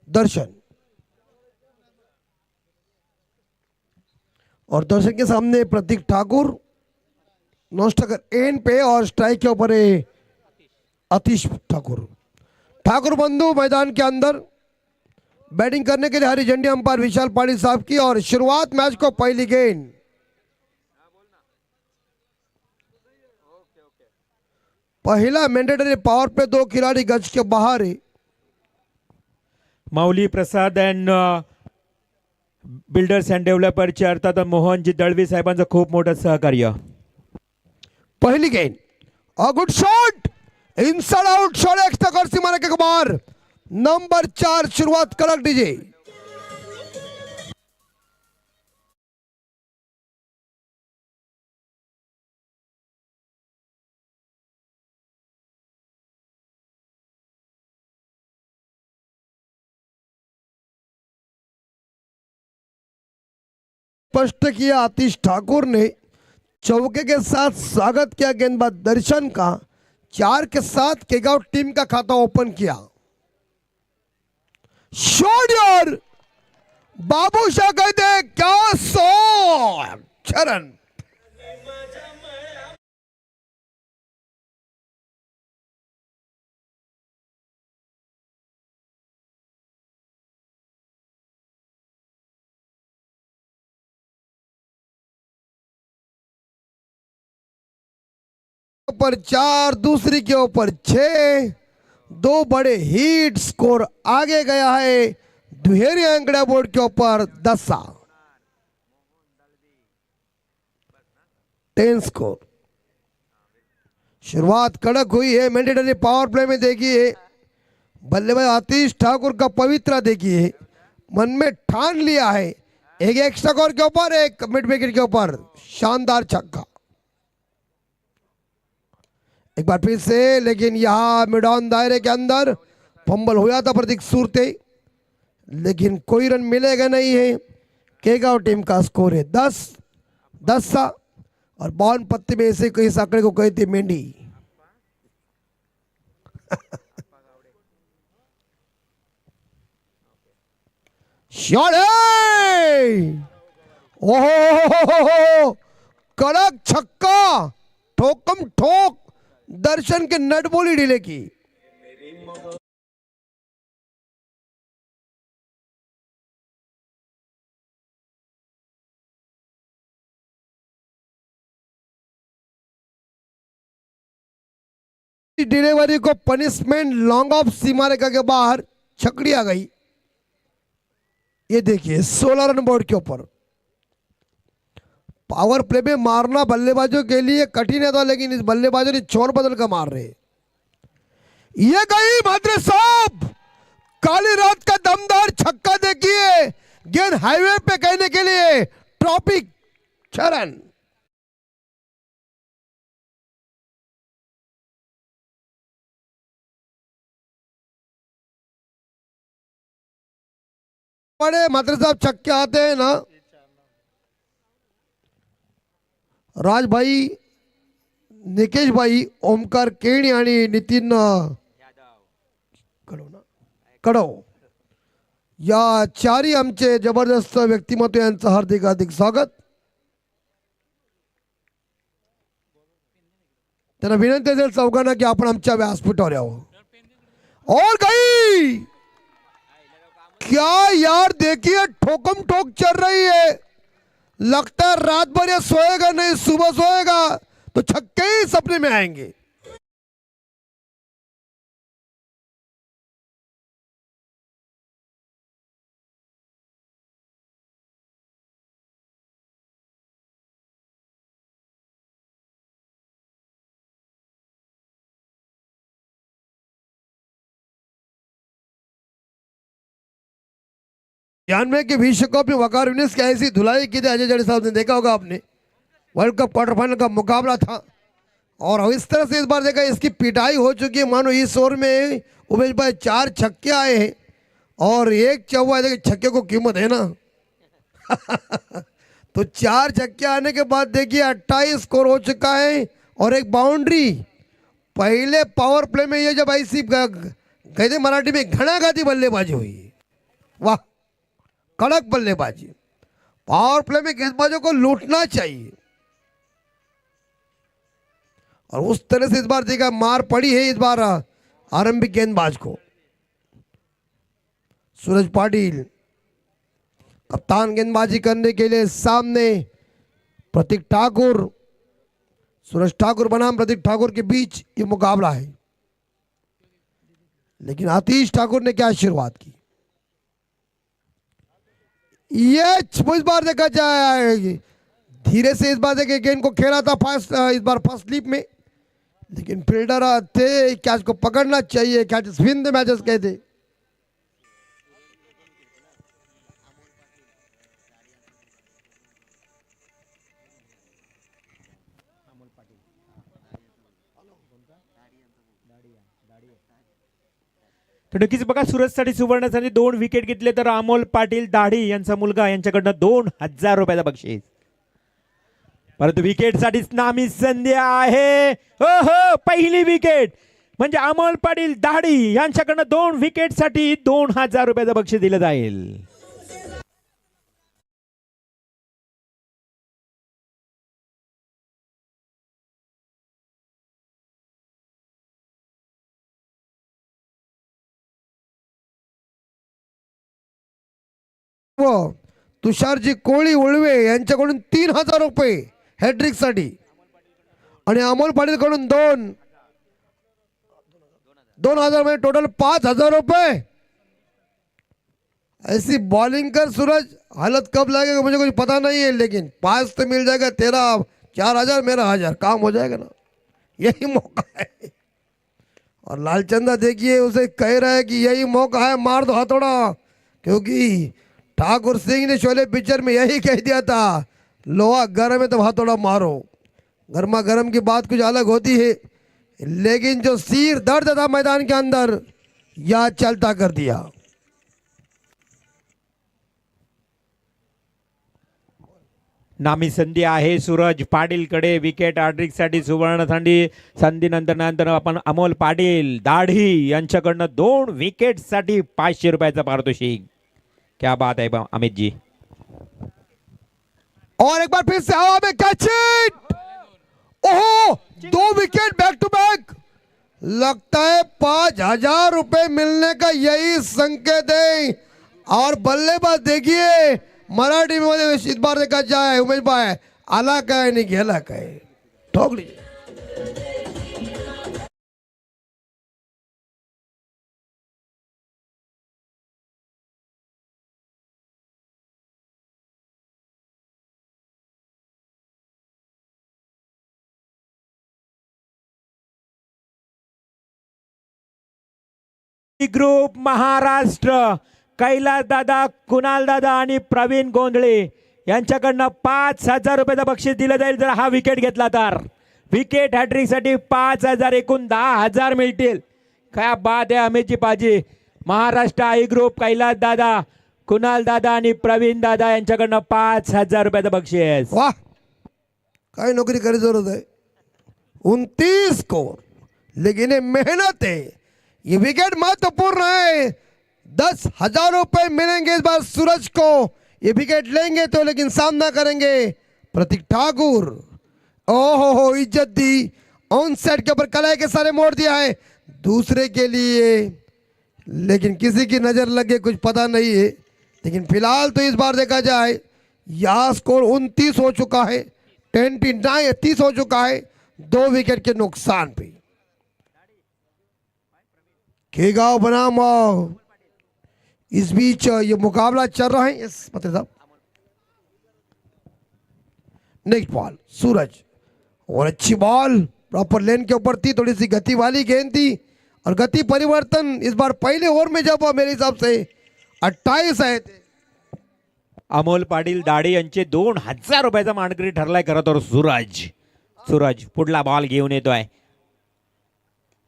दर्शन, और दर्शन के सामने प्रतीक ठाकुर, नॉन स्ट्राइकर एंड पे, और स्ट्राइक के ऊपर है आतिश ठाकुर। ठाकुर बंधु मैदान के अंदर बैटिंग करने के लिए हरी झंडी अंपायर विशाल पाटिल साहब की, और शुरुआत मैच को पहली गेंद पहला मैंडेटरी पावर पे, दो खिलाड़ी गज के बाहर है। माऊली प्रसाद अँड बिल्डर्स अँड डेव्हलपरचे अर्थात मोहनजी दळवी साहेबांचं खूप मोठं सहकार्य। पहली गेंद, a good shot, inside out shot, extra कर सीमा के बाहर। नंबर 4 शुरुआत कड़क डीजे। स्पष्ट किया आतिश ठाकुर ने, चौके के साथ स्वागत किया गेंदबाज दर्शन का, 4 के साथ केगांव टीम का खाता ओपन किया। शॉट यार, बाबूशाह कहते क्या शॉट, चरण पर 4, दूसरी के ऊपर 6, 2 बड़े हिट, स्कोर आगे गया है दुहेरी अंकड़ा बोर्ड के ऊपर 10 स्कोर। शुरुआत कड़क हुई है मैंडेटरी पावर प्ले में। देखिए बल्लेबाज आतिश ठाकुर का पवित्रा, देखिए मन में ठान लिया है, एक एक्स्ट्रा स्कोर के ऊपर, एक मिड विकेट के ऊपर शानदार छक्का। एक बार फिर से, लेकिन यहां मिड ऑन दायरे के अंदर फंबल हुआ था प्रतीक सूरते, लेकिन कोई रन मिलेगा नहीं है। केगांव टीम का स्कोर है 10 सा, और बॉल पत्ते में ऐसे इस आंकड़े को कहते मेंढी। शॉट है, ओहो कड़क छक्का, ठोकम ठोक दर्शन के नट बोली ढीले की। डिलीवरी को पनिशमेंट लॉन्ग ऑफ सीमा रेखा के बाहर छकड़ी आ गई। ये देखिए 16 रन बोर्ड के ऊपर। पावर प्ले में मारना बल्लेबाजों के लिए कठिन है था, लेकिन इस बल्लेबाजों ने छोर बदल कर मार रहे। ये गई भद्र साहब, काली रात का दमदार छक्का देखिए, गेंद हाईवे पे कहने के लिए ट्रॉपिक चरण। बड़े मात्र साहब छक्के आते हैं ना, राज भाई, निकेश भाई, ओमकार केणी आणि नितीन कडव या चारी आमचे जबरदस्त व्यक्तिमत्व यांचं हार्दिक हार्दिक स्वागत। त्यांना विनंती असेल चौघांना की आपण आमच्या व्यासपीठावर यावं। और गई, क्या यार, देखिए ठोकम ठोक चल रही है, लगता है रात भर ये सोएगा नहीं, सुबह सोएगा तो छक्के ही सपने में आएंगे। ध्यान में कि विश्व कप में वकार यूनिस की ऐसी धुलाई की थी, अजय जडेजा साहब ने देखा होगा आपने, वर्ल्ड कप क्वार्टर फाइनल का मुकाबला था, और इस तरह से इस बार देखा इसकी पिटाई हो चुकी है। मानो इस ओवर में उमेश भाई 4 छक्के आए हैं और 1 चौवा, देखिए छक्के को कीमत है ना। तो 4 छक्के आने के बाद देखिए 28 स्कोर हो चुका है, और एक बाउंड्री पहले पावर प्ले में ये जब ऐसी कहते मराठी में घणाघाती बल्लेबाजी हुई, वाह कड़क बल्लेबाजी। पावर प्ले में गेंदबाजों को लूटना चाहिए और उस तरह से इस बार देखा मार पड़ी है इस बार आरंभिक गेंदबाज को। सूरज पाटिल कप्तान गेंदबाजी करने के लिए सामने प्रतीक ठाकुर, सूरज ठाकुर बनाम प्रतीक ठाकुर के बीच ये मुकाबला है। लेकिन आतिश ठाकुर ने क्या शुरुआत की, ये इस बार देखा जाए धीरे से इस बार देखे गेंद को खेला था फास्ट इस बार फर्स्ट स्लिप में, लेकिन फील्डर थे कैच को पकड़ना चाहिए, कैच स्पिन द मैचेस कहते। तर नक्कीच बघा सुरतसाठी सुवर्णसाठी 2 विकेट घेतले तर अमोल पाटील दाढी यांचा मुलगा यांच्याकडनं 2000 रुपयाचा बक्षीस। परंतु विकेटसाठीच नामी संधी आहे, हो हो पहिली विकेट म्हणजे अमोल पाटील दाढी यांच्याकडनं 2 विकेटसाठी 2000 रुपयाचं बक्षीस दिलं जाईल। व तुषारजी कोळी उळवे यांच्याकडून 3000 रुपये हॅट्रिक साठी आणि अमोल पाटील कडून 2000 में टोटल 5000 रुपए। ऐसी बॉलिंग कर सूरज, हालत कब लगेगा मुझे कुछ पता नहीं है, लेकिन 5 तो मिल जाएगा, तेरा 4000 मेरा 1000 काम हो जाएगा ना, यही मौका है। और लालचंदा देखिए उसे कह रहा है कि यही मौका है, मार दो हथौड़ा, क्योंकि ठाकुर सिंह ने शोले पिक्चर में यही कह दिया था, लोहा गर्म है तो हथौड़ा मारो। गर्मा गर्म की बात कुछ अलग होती है, लेकिन जो सिर दर्द था मैदान के अंदर या चलता कर दिया। नामी संधी आहे सूरज पाटील कडे विकेट हॅट्रिकसाठी सुवर्ण संधी नंतर आपण अमोल पाटील दाढी यांच्याकडनं 2 विकेटसाठी 500 रुपयाचा पारितोषिक। क्या बात है अमित जी। और एक बार फिर से हवा में कैच इट, ओहो 2 विकेट बैक टू बैक। लगता है 5000 रुपए मिलने का यही संकेत है। और बल्लेबाज देखिए मराठी में इस बार देखा जाए उमेश भाई, आला का है नहीं घेला का है, ठोक लीजिए। ग्रुप महाराष्ट्र कैलास दादा, कुणाल दादा आणि प्रवीण गोंधळे यांच्याकडनं 5000 रुपयाचं बक्षीस दिलं जाईल जर हा विकेट घेतला तर। विकेट हॅट्रिक साठी 5000 एकूण 10000 मिळतील। क्या बात आहे अमितजी पाजी। महाराष्ट्र आई ग्रुप कैलास दादा, कुणाल दादा आणि प्रवीण दादा यांच्याकडनं 5000 रुपयाचं बक्षीस। वाह काय नौकरी करे जरूरत है। 29 स्कोर, लेकिन ये मेहनत है, ये विकेट महत्वपूर्ण है। 10,000 रुपए मिलेंगे इस बार सूरज को, ये विकेट लेंगे तो, लेकिन सामना करेंगे प्रतीक ठाकुर। ओहो इज्जत दी, ऑन सेट के ऊपर कलाई के सारे मोड़ दिया है दूसरे के लिए, लेकिन किसी की नजर लगे कुछ पता नहीं है। लेकिन फिलहाल तो इस बार देखा जाए यह स्कोर 29 हो चुका है, 29 30 हो चुका है 2 विकेट के नुकसान पे। खेगांव बनाम इस बीच ये मुकाबला चल रहा है। यस पत्र साहब, नेक्स्ट बॉल सूरज, और अच्छी बॉल प्रॉपर लेन के ऊपर थी, थोड़ी सी गति वाली गेंद थी और गति परिवर्तन इस बार पहले ओवर में जब मेरे हिसाब से 28 आए थे। अमोल पाटील दाढी यांचे 2000 रुपयाचा मानकरी ठरलाय खरं तर सूरज पुढला बॉल घेऊन येतोय।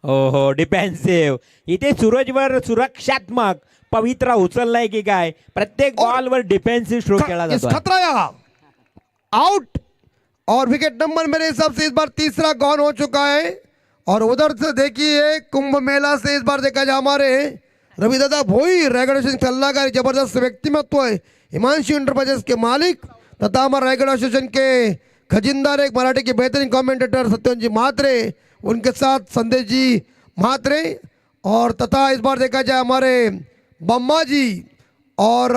ओहो डिफेन्सिव्ह, इथे सूरजवर सुरक्षात्मक पवित्रा उचललाय की काय, प्रत्येक बॉलवर डिफेन्सिव्ह स्ट्रोक खेळला जातो। खतरा यहाँ आउट, और विकेट नंबर मेरे हिसाब से इस बार तीसरा गॉन हो चुका है और उधर से देखिए कुंभ मेला से इस बार देखा जाए हमारे रवि दादा भोई रायगढ़ स्टेशन सलाहकार जबरदस्त व्यक्तिमत्व है, हिमांशु इंटरप्राइजेस के मालिक तथा हमारे रायगढ़ स्टेशन के खजिंदार एक मराठी के बेहतरीन कमेंटेटर सत्यन जी म्हात्रे, उनके साथ संदेश जी म्हात्रे, और तथा इस बार देखा जाए हमारे बम्मा जी, और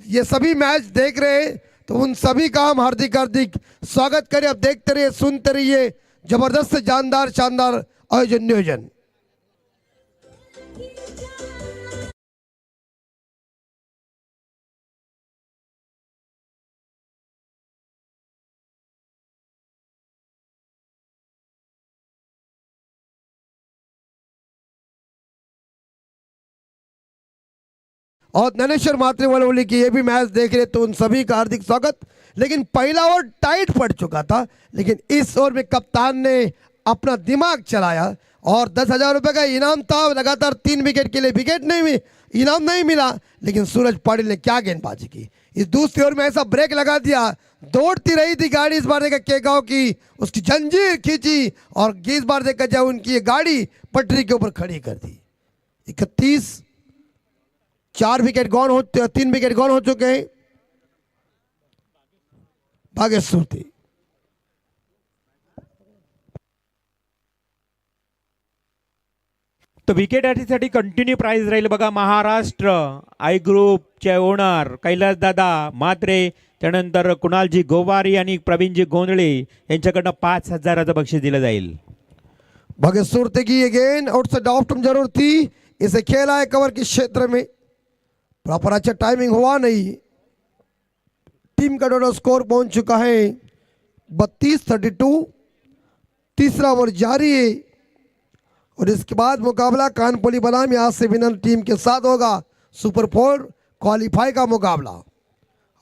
ये सभी मैच देख रहे हैं तो उन सभी का हम हार्दिक हार्दिक स्वागत करें। अब देखते रहिए, सुनते रहिए, जबरदस्त जानदार शानदार आयोजन नियोजन। और ज्ञानेश्वर म्हात्रे वाले बोले कि ये भी मैच देख रहे तो उन सभी का हार्दिक स्वागत। लेकिन पहला ओवर टाइट पड़ चुका था, लेकिन इस ओवर में कप्तान ने अपना दिमाग चलाया और 10,000 रुपए का इनाम था। लगातार 3 विकेट के लिए विकेट नहीं इनाम नहीं मिला, लेकिन सूरज पाटिल ने क्या गेंदबाजी की। इस दूसरी ओवर में ऐसा ब्रेक लगा दिया, दौड़ती रही थी गाड़ी, इस बार देखा केगांव की उसकी जंजीर खींची और इस बार देखा जाए उनकी ये गाड़ी पटरी के ऊपर खड़ी कर दी। 31 3 विकेट गॉन हो चुके हैं भागेश्वर थे। तो विकेट साठी कंटिन्यू प्राइज राहील बघा। महाराष्ट्र आय ग्रुपचे ओनर कैलास दादा म्हात्रे, त्यानंतर कुणालजी गोवारी आणि प्रवीणजी गोंधळे यांच्याकडनं 5,000चं बक्षीस दिलं जाईल। भागेश्वर थे की ये गेंद आउटसाइड ऑफ स्टंप जरूर थी, इसे खेला है कवर के क्षेत्र में, प्रॉपर अच्छा टाइमिंग हुआ नहीं। टीम का टोटल स्कोर पहुंच चुका है 32-32। तीसरा ओवर जारी है और इसके बाद मुकाबला कानपुली बनाम यहाँ से विनर टीम के साथ होगा। सुपर 4 क्वालिफाई का मुकाबला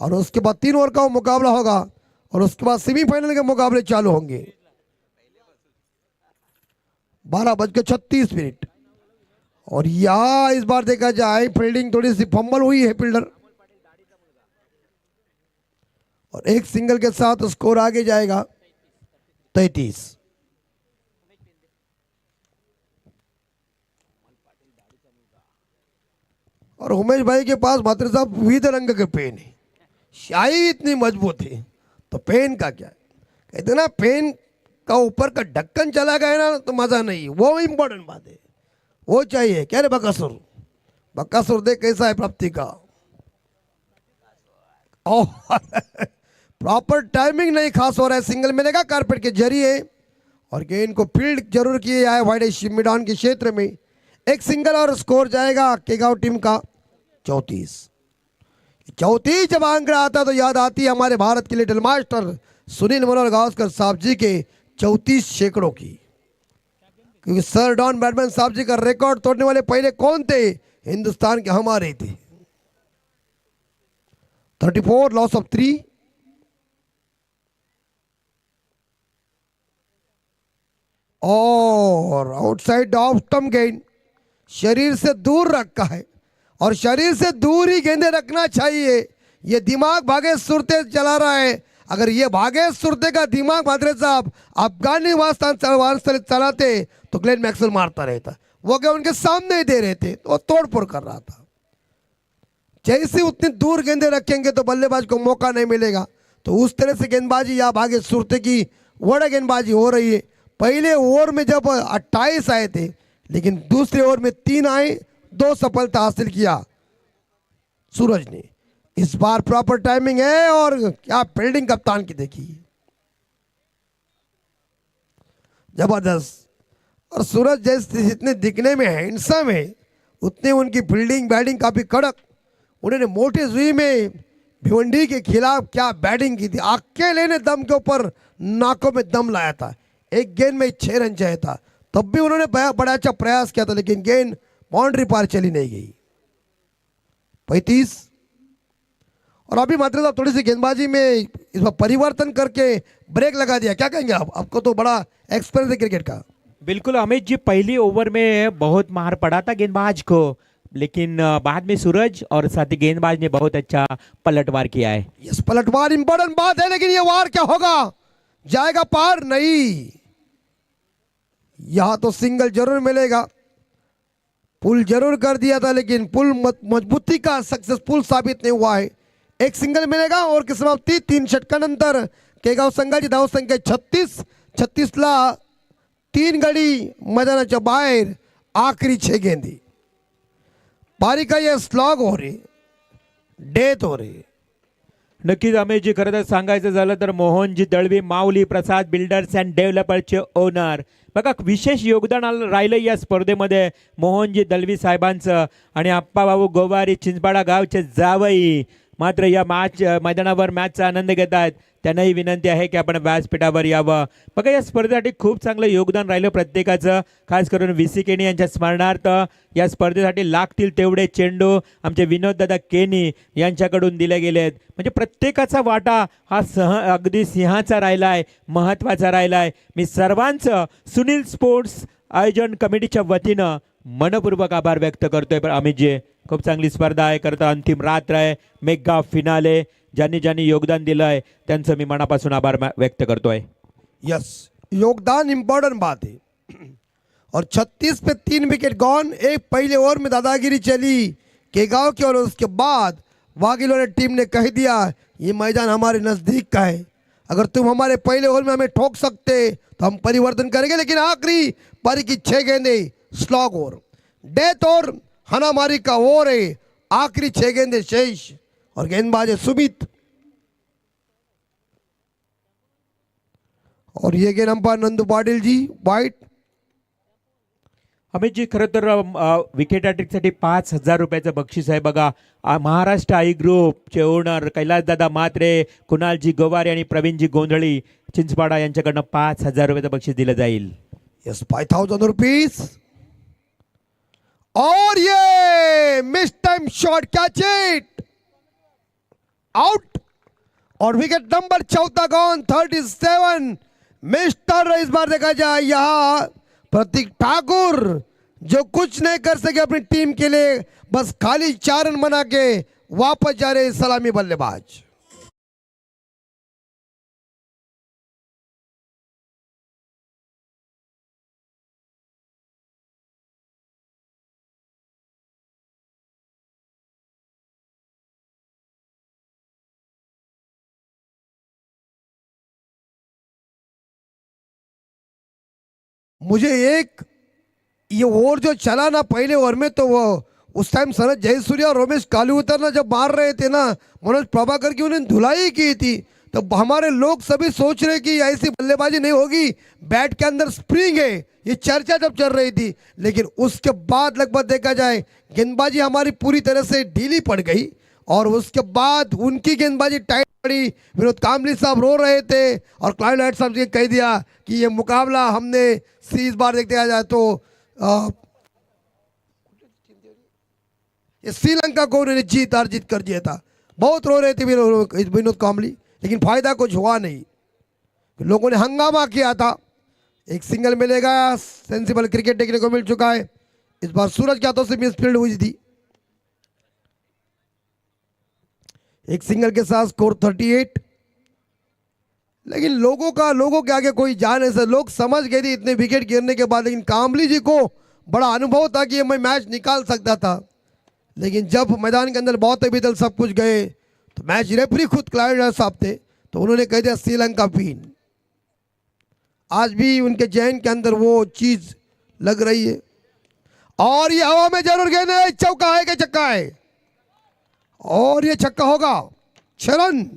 और उसके बाद 3 ओवर का मुकाबला होगा और उसके बाद सेमीफाइनल के मुकाबले चालू होंगे। 12:36 और यहाँ इस बार देखा जाए फील्डिंग थोड़ी सी फंबल हुई है फील्डर, और एक सिंगल के साथ स्कोर आगे जाएगा 33। और उमेश भाई के पास म्हात्रे साहब विविध रंग के पेन है, शाही इतनी मजबूत है तो पेन का क्या है, कहते ना पेन का ऊपर का ढक्कन चला गया ना तो मजा नहीं, वो इंपॉर्टेंट बात है, वो चाहिए। क्या रे बकासुर, बकासुर देख कैसा है प्राप्ति का। प्रॉपर टाइमिंग नहीं खास हो रहा है, सिंगल मिलेगा कारपेट के जरिए और गेंद को फील्ड जरूर किए आए वाइड मिडान के क्षेत्र में। एक सिंगल और स्कोर जाएगा केगांव टीम का 34। जब आंकड़ा आता तो याद आती है हमारे भारत के लिटिल मास्टर सुनील मनोहर गावस्कर साहब जी के 34 सैकड़ों की, क्योंकि सर डॉन ब्रैडमैन साहब जी का रिकॉर्ड तोड़ने वाले पहले कौन थे, हिंदुस्तान के हमारे थे। 34 लॉस ऑफ 3। और आउटसाइड ऑफ स्टंप गेंद शरीर से दूर रखा है और शरीर से दूर ही गेंदे रखना चाहिए। ये दिमाग भागेश सुरते चला रहा है, अगर ये भागेश सुरते का दिमाग म्हात्रे साहब अफगानिस्तान चलाते तो ग्लेन मैक्सवेल मारता रहता, वो क्या उनके सामने ही दे रहे थे तो वो तोड़फोड़ कर रहा था। जैसे उतनी दूर गेंदे रखेंगे तो बल्लेबाज को मौका नहीं मिलेगा, तो उस तरह से गेंदबाजी या भागेश सुरते की बड़ा गेंदबाजी हो रही है। पहले ओवर में जब 28 आए थे, लेकिन दूसरे ओवर में 3 आए, 2 सफलता हासिल किया सूरज ने। इस बार प्रॉपर टाइमिंग है और क्या फील्डिंग कप्तान की देखी, जबरदस्त। और सूरज जैसे जितने दिखने में हैंडसम है उतने उनकी फील्डिंग बैटिंग काफी कड़क। उन्होंने मोटे जुई में भिवंडी के खिलाफ क्या बैटिंग की थी, अकेले ने दम के ऊपर नाकों में दम लाया था, एक गेंद में 6 रन चाहिए था, तब भी उन्होंने बड़ा अच्छा प्रयास किया था, लेकिन गेंद बाउंड्री पार चली नहीं गई। 35। और अभी म्हात्रे साहब थोड़ी सी गेंदबाजी में इस बार परिवर्तन करके ब्रेक लगा दिया, क्या कहेंगे आप? आपको तो बड़ा एक्सपीरियंस है क्रिकेट का। बिल्कुल अमित जी, पहली ओवर में बहुत मार पड़ा था गेंदबाज को, लेकिन बाद में सूरज और साथ ही गेंदबाज ने बहुत अच्छा पलटवार किया है। यस, पलटवार इंपॉर्टेंट बात है, लेकिन ये वार क्या होगा, जाएगा पार नहीं। यहाँ तो सिंगल जरूर मिलेगा, पुल जरूर कर दिया था लेकिन पुल मजबूती का सक्सेसफुल साबित नहीं हुआ है। एक सिंगल मिलेगा और की समाप्ती 3 षटकानंतर केगाव संघाची धावसंख्या 36ला 3 गडी मैदानाच्या बाहेर, आखरी 6 गेंदी। पारी का ये स्लॉग हो रही, डेथ हो रही। नक्कीच अमेशजी, खरं तर सांगायचं झालं तर मोहनजी दळवी, माऊली प्रसाद बिल्डर्स अँड डेव्हलपर्सचे ओनर, बघा विशेष योगदान राहिलं या स्पर्धेमध्ये मोहनजी दळवी साहेबांचं आणि आप्पाबाबू गोवारी चिंचपाडा गावचे जावई मात्र या मैदानावर मॅचचा आनंद घेत आहेत। त्यांनाही विनंती आहे की आपण व्यासपीठावर यावं। बघा या स्पर्धेसाठी खूप चांगलं योगदान राहिलं प्रत्येकाचं, खास करून VC केनी यांच्या स्मरणार्थ या स्पर्धेसाठी लागतील तेवढे चेंडू आमचे विनोददादा केनी यांच्याकडून दिले गेलेत। म्हणजे प्रत्येकाचा वाटा हा अगदी सिंहाचा राहिला आहे, महत्त्वाचा राहिला आहे। मी सर्वांचं सुनील स्पोर्ट्स आयोजन कमिटीच्या वतीनं मनपूर्वक आभार व्यक्त करतोय। पण अमितजी, खूप चांगली स्पर्धा आहे, करता अंतिम रात्र आहे, मेगा फिनाले, ज्यांनी ज्यांनी योगदान दिलं आहे त्यांचं मी मनापासून आभार व्यक्त करतोय। यस, योगदान इंपॉर्टेंट बात है। और 36 पे 3 विकेट गॉन। एक पहले ओवर में दादागिरी चली केगांव की और उसके बाद वागिलों ने टीम ने कह दिया ये मैदान हमारे नज़दीक का है, अगर तुम हमारे पहले ओवर में हमें ठोक सकते तो हम परिवर्तन करेंगे। लेकिन आखिरी पारी की 6 गेंदे स्लॉग ओवर, डेथ और हनामारी का ओवर है, आखिरी 6 गेंदे शेष और गेंदबाज है सुमित। और ये गेंद अंपायर नंदू पाटिल जी, वाइट। अमितजी, खरं तर विकेट हॅट्रिकसाठी 5,000 रुपयाचं बक्षीस आहे। बघा महाराष्ट्र आई ग्रुपचे ओनर कैलासदादा म्हात्रे, कुणालजी गोवारे आणि प्रवीणजी गोंधळी चिंचपाडा यांच्याकडनं 5,000 रुपयाचं बक्षीस दिलं जाईल। Yes, 5,000 rupees. और ये miss time shot, catch it, out. और विकेट नंबर 4 गॉन, 37। मिस्टर, इस बार देखा जाए यहाँ प्रतीक ठाकुर जो कुछ नहीं कर सके अपनी टीम के लिए, बस खाली 4 रन बना के वापस जा रहे सलामी बल्लेबाज। मुझे एक ये ओवर जो चला ना पहले ओवर में, तो वो उस टाइम शरद जयसूर्या और रमेश कालीउतर ना जब मार रहे थे ना, मनोज प्रभाकर की उन्होंने धुलाई की थी, तो हमारे लोग सभी सोच रहे कि ऐसी बल्लेबाजी नहीं होगी, बैट के अंदर स्प्रिंग है, ये चर्चा जब चल रही थी। लेकिन उसके बाद लगभग देखा जाए गेंदबाजी हमारी पूरी तरह से ढीली पड़ गई और उसके बाद उनकी गेंदबाजी टाइट पड़ी। विनोद कामली साहब रो रहे थे और क्लाइव लाइट साहब ने कह दिया कि ये मुकाबला हमने इस बार देखते आ जाए तो ये श्रीलंका को उन्होंने जीत कर दिया था। बहुत रो रहे थे विनोद कामली, लेकिन फायदा कुछ हुआ नहीं, लोगों ने हंगामा किया था। एक सिंगल मिलेगा, सेंसिबल क्रिकेट देखने को मिल चुका है। इस बार सूरज के हाथों से मिसफील्ड हुई थी। एक सिंगल के साथ स्कोर 38। लेकिन लोगों के आगे कोई जा नहीं सकता, लोग समझ गए थे इतने विकेट गिरने के बाद। लेकिन कामली जी को बड़ा अनुभव था कि मैं मैच निकाल सकता था, लेकिन जब मैदान के अंदर बहुत अभी सब कुछ गए तो मैच रेफरी खुद क्लाइव साहब थे, तो उन्होंने कह दिया श्रीलंका विन। आज भी उनके जहन के अंदर वो चीज लग रही है। और ये हवा में जरूर गेंद, चौका है कि छक्का है, और ये छक्का होगा। 6 रन।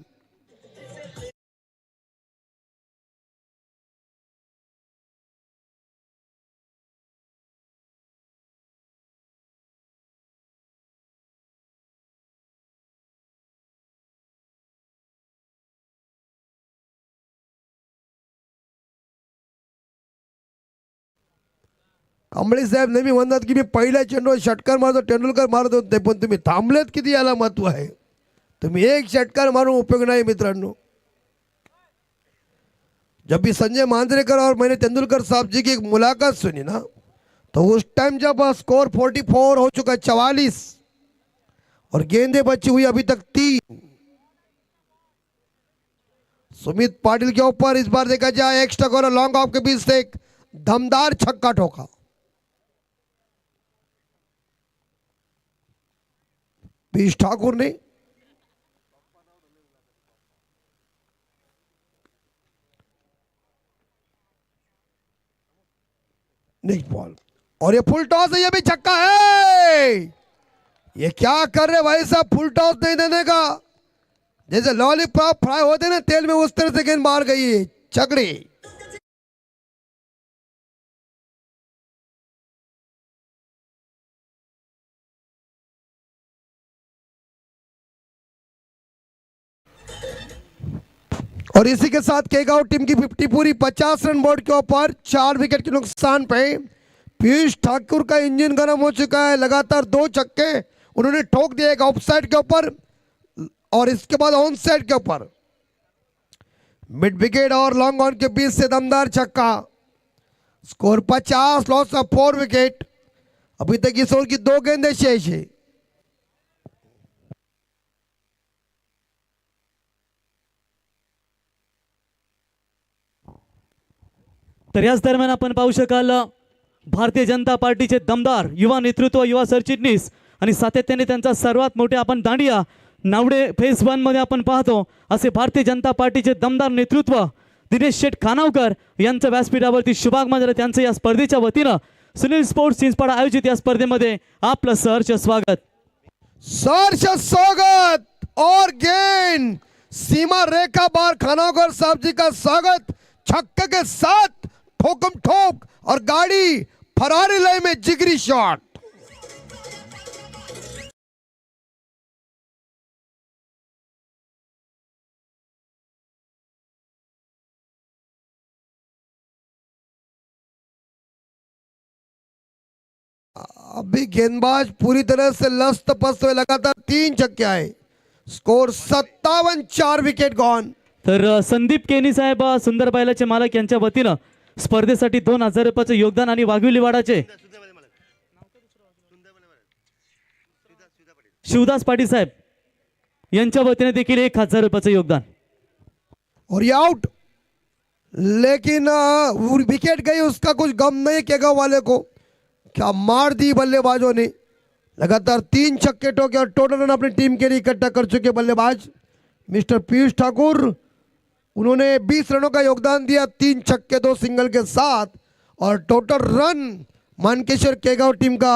कांबळे साहेब नेहमी म्हणतात की मी पहिल्या चेंडूवर षटकार मारतो, तेंडुलकर मारत होते, पण तुम्ही थांबलेत किती याला महत्व आहे। तुम्ही एक षटकार मारून उपयोग नहीं मित्रांनो। जब भी संजय मांजरेकर और मैंने तेंदुलकर साहब जी की एक मुलाकात सुनी ना, तो उस टाइम जब स्कोर 44 हो चुका, 44, और गेंदे बची हुई अभी तक 3। सुमित पाटिल के ऊपर इस बार देखा जाए एक्स्ट्रा कॉर्नर लॉन्ग ऑफ के बीच से दमदार छक्का ठोका। पीयूष ठाकुर ने नेक्स्ट बॉल और ये फुल टॉस है, ये भी छक्का है। ये क्या कर रहे भाई साहब, फुल टॉस नहीं देने का। जैसे लॉलीपॉप फ्राई होते ना तेल में, उस तरह से गेंद मार गई है छकड़ी। और इसी के साथ केगांव टीम की 50 पूरी, 50 रन बोर्ड के ऊपर, 4 विकेट के नुकसान पे। पीयूष ठाकुर का इंजन गर्म हो चुका है, लगातार 2 छक्के उन्होंने ठोक दिए, एक ऑफसाइड के ऊपर और इसके बाद ऑन साइड के ऊपर। मिड विकेट और लॉन्ग ऑन के बीच से दमदार छक्का। Score 50, loss of 4 wicket. अभी तक इस ओवर की 2 गेंदें शेष है। तर याच दरम्यान आपण पाहू शकाल भारतीय जनता पार्टीचे दमदार युवा नेतृत्व, युवा सरचिटणीस आणि सातत्याने त्यांचा सर्वात मोठे आपण दांडिया नावडे फेज 1 मध्ये आपण पाहतो असे भारतीय जनता पार्टीचे दमदार नेतृत्व दिनेश शेठ खानावकर यांचं व्यासपीठावरती शुभागमन झालं। त्यांचं या स्पर्धेच्या वतीनं सुनील स्पोर्ट्स चिंचपाडा आयोजित या स्पर्धेमध्ये आपलं सहर्ष स्वागत। सहर्ष स्वागत और गेंद सीमा रेखा बार खानावकर साहब जी का स्वागत। छक्के के साथ ठोकम ठोक और गाड़ी फरारी लय में जिगरी शॉट। अभी गेंदबाज पूरी तरह से लस्त पस्त हुए, लगातार 3 छक्के आए। Score 57, 4 wicket gone. तर संदीप केनी साहेब सुंदर बैलाचे मालक यांच्या वतीनं स्पर्धेसाठी 2000 रुपयाचं योगदान आणि वाघविलीवाडाचे शिवदास पाटील साहेब यांच्या वतीने देखील 1000 रुपयाचं योगदान। और ये आउट, लेकिन विकेट गई उसका कुछ गम नहीं केगांव वाले को। क्या मार दी बल्लेबाजों ने, लगातार 3 छक्के ठोके और टोटल रन अपनी टीम के लिए इकट्ठा कर चुके बल्लेबाज मिस्टर पीयूष ठाकुर। उन्होंने 20 रनों का योगदान दिया, 3 छक्के 2 सिंगल के साथ, और टोटल रन मानकेश्वर केगांव टीम का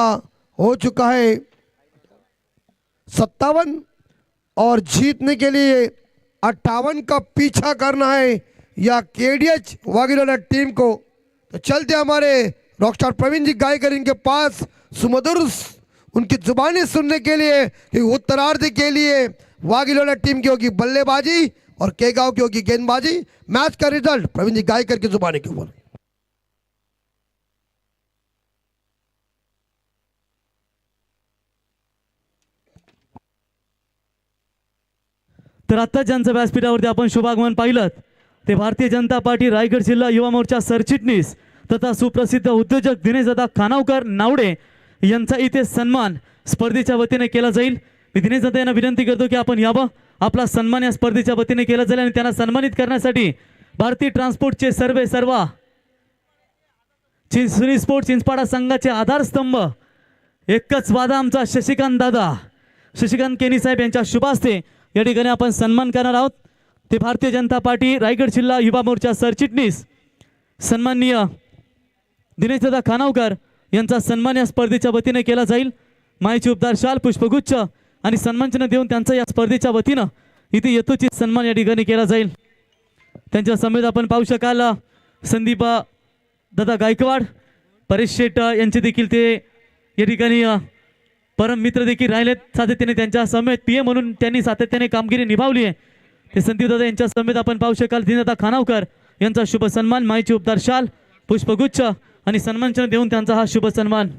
हो चुका है 57 और जीतने के लिए 58 का पीछा करना है या केडीएच वाघिलोला टीम को। तो चलते हमारे रॉकस्टार प्रवीण जी गायकर इनके पास सुमधुर उनकी जुबानी सुनने के लिए कि उत्तरार्ध के लिए वाघिलोला टीम की होगी बल्लेबाजी और केगांव की होगी गेंदबाजी। मैच का रिजल्ट प्रवीण जी गायकर की जुबानी के ऊपर। तर आता ज्यांचं व्यासपीठावरती आपण शुभागमन पाहिलं ते भारतीय जनता पार्टी रायगड जिल्हा युवा मोर्चा सरचिटणीस तथा सुप्रसिद्ध उद्योजक दिनेशदादा खानावकर नावडे यांचा इथे सन्मान स्पर्धेच्या वतीने केला जाईल। मी दिनेशदादा यांना विनंती करतो की आपण यावं, आपला सन्मान या स्पर्धेच्या वतीने केला जाईल आणि त्यांना सन्मानित करण्यासाठी भारतीय ट्रान्सपोर्टचे सर्वा सुनील स्पोर्ट्स चिंचपाडा संघाचे आधारस्तंभ एकच वादा आमचा शशिकांत केनी साहेब यांच्या शुभ हस्ते या ठिकाणी आपण सन्मान करणार आहोत। ते भारतीय जनता पार्टी रायगड जिल्हा युवा मोर्चा सरचिटणीस सन्माननीय दिनेशदादा खानावकर यांचा सन्मान या स्पर्धेच्या वतीने केला जाईल। मायेचे उपदार शाल, पुष्पगुच्छ आणि सन्मानचिन्ह देऊन त्यांचा या स्पर्धेच्या वतीनं इथे यथोचित सन्मान या ठिकाणी केला जाईल। त्यांच्या समेत आपण पाहू शकाल संदीप दादा गायकवाड, परेश शेट यांचे देखील ते या ठिकाणी परम मित्र देखील राहिलेत। सातत्याने त्यांच्या समेत पीए म्हणून त्यांनी सातत्याने कामगिरी निभावली आहे। ते संदीप दादा यांच्या समेत आपण पाहू शकाल दिनेशदादा खानावकर यांचा शुभ सन्मान, मायेचे उपदार शाल, पुष्पगुच्छ आणि सन्मानचिन्ह देऊन त्यांचा हा शुभ सन्मान।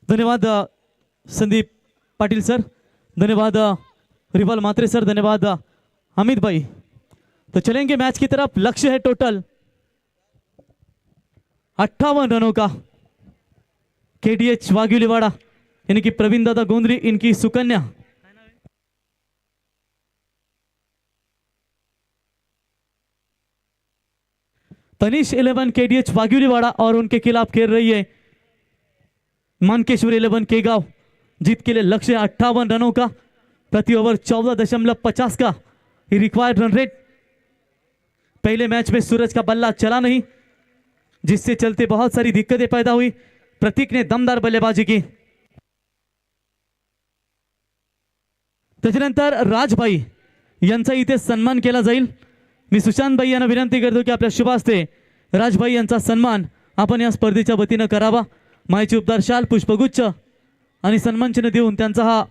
धन्यवाद संदीप पाटिल सर, धन्यवाद रिवाल मात्रे सर, धन्यवाद अमित भाई। तो चलेंगे मैच की तरफ। लक्ष्य है टोटल 58 रनों का। KDH वाघिलीवाड़ा यानी कि प्रवीण दादा गोंदली, इनकी सुकन्या तनिष 11 KDH वाघिलीवाड़ा और उनके खिलाफ खेल रही है मानकेश्वर 11 केगांव। जीत के लिए लक्ष्य 58 रनों का, प्रति ओवर 14.50 का रिक्वायर्ड रन रेट। पहले मैच में सूरज का बल्ला चला नहीं, जिससे चलते बहुत सारी दिक्कतें पैदा हुई। प्रतीक ने दमदार बल्लेबाजी की। त्याच्यानंतर राजभाई यांचा इथे सन्मान केला जाईल। मी सुशांत भाई यांना विनंती करतो की आपल्या शुभ हस्ते राजभाई यांचा सन्मान आपण या स्पर्धेच्या वतीनं करावा। माहिती उपदार शाल, पुष्पगुच्छ आणि सन्मान चिन्ह देऊन त्यांचा हा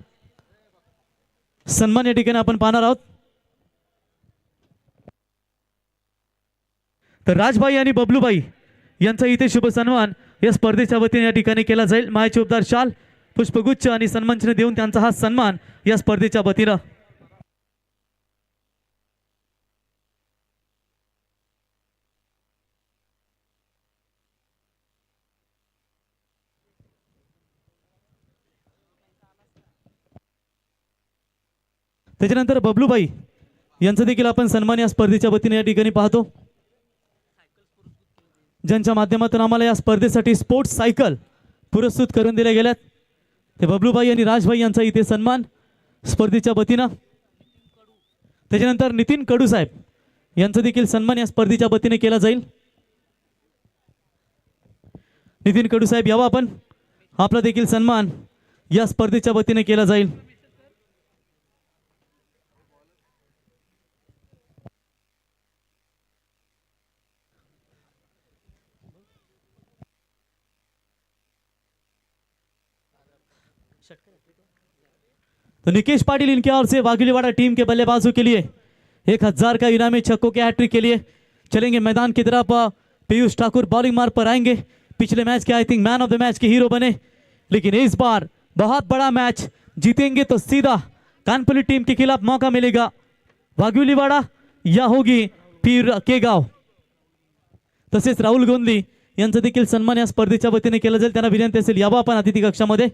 सन्मान या ठिकाणी आपण पाहणार आहोत। तर राजभाई आणि बबलूभाई यांचा इथे शुभ सन्मान या स्पर्धेच्या वतीने या ठिकाणी केला जाईल। माहिती उपदार शाल, पुष्पगुच्छ आणि सन्मान चिन्ह देऊन त्यांचा हा सन्मान या स्पर्धेच्या वतीनं। त्याच्यानंतर बबलूभाई यांचा देखील आपण सन्मान या स्पर्धेच्या वतीने या ठिकाणी पाहतो, ज्यांच्या माध्यमातून आम्हाला या स्पर्धेसाठी स्पोर्ट्स सायकल पुरस्कृत करून दिल्या गेल्यात। ते बबलूभाई आणि राजभाई यांचा इथे सन्मान स्पर्धेच्या वतीनं। त्याच्यानंतर नितीन कडू साहेब यांचा देखील सन्मान या स्पर्धेच्या वतीने केला जाईल। नितीन कडू साहेब यावा आपण, आपला देखील सन्मान या स्पर्धेच्या वतीने केला जाईल। तो निकेश पाटिल इनके ओर से वाघिलीवाड़ा टीम के बल्लेबाजों के लिए 1000 का इनामी छक्कों के हैट्रिक के लिए चलेंगे मैदान की तरफ। पीयूष ठाकुर बॉलिंग मार्ग पर आएंगे। पिछले मैच के I think man of the match के हीरो बने, लेकिन इस बार बहुत बड़ा मैच जीतेंगे तो सीधा कानपुर टीम के खिलाफ मौका मिलेगा। वाघिलीवाड़ा या होगी फिर केगाव। तसेच राहुल गोंदली यांचा देखील सन्मान या स्पर्धेच्या वतीने केला जाईल। त्यांना विनंती असेल यावं आपण अतिथी कक्षामध्ये।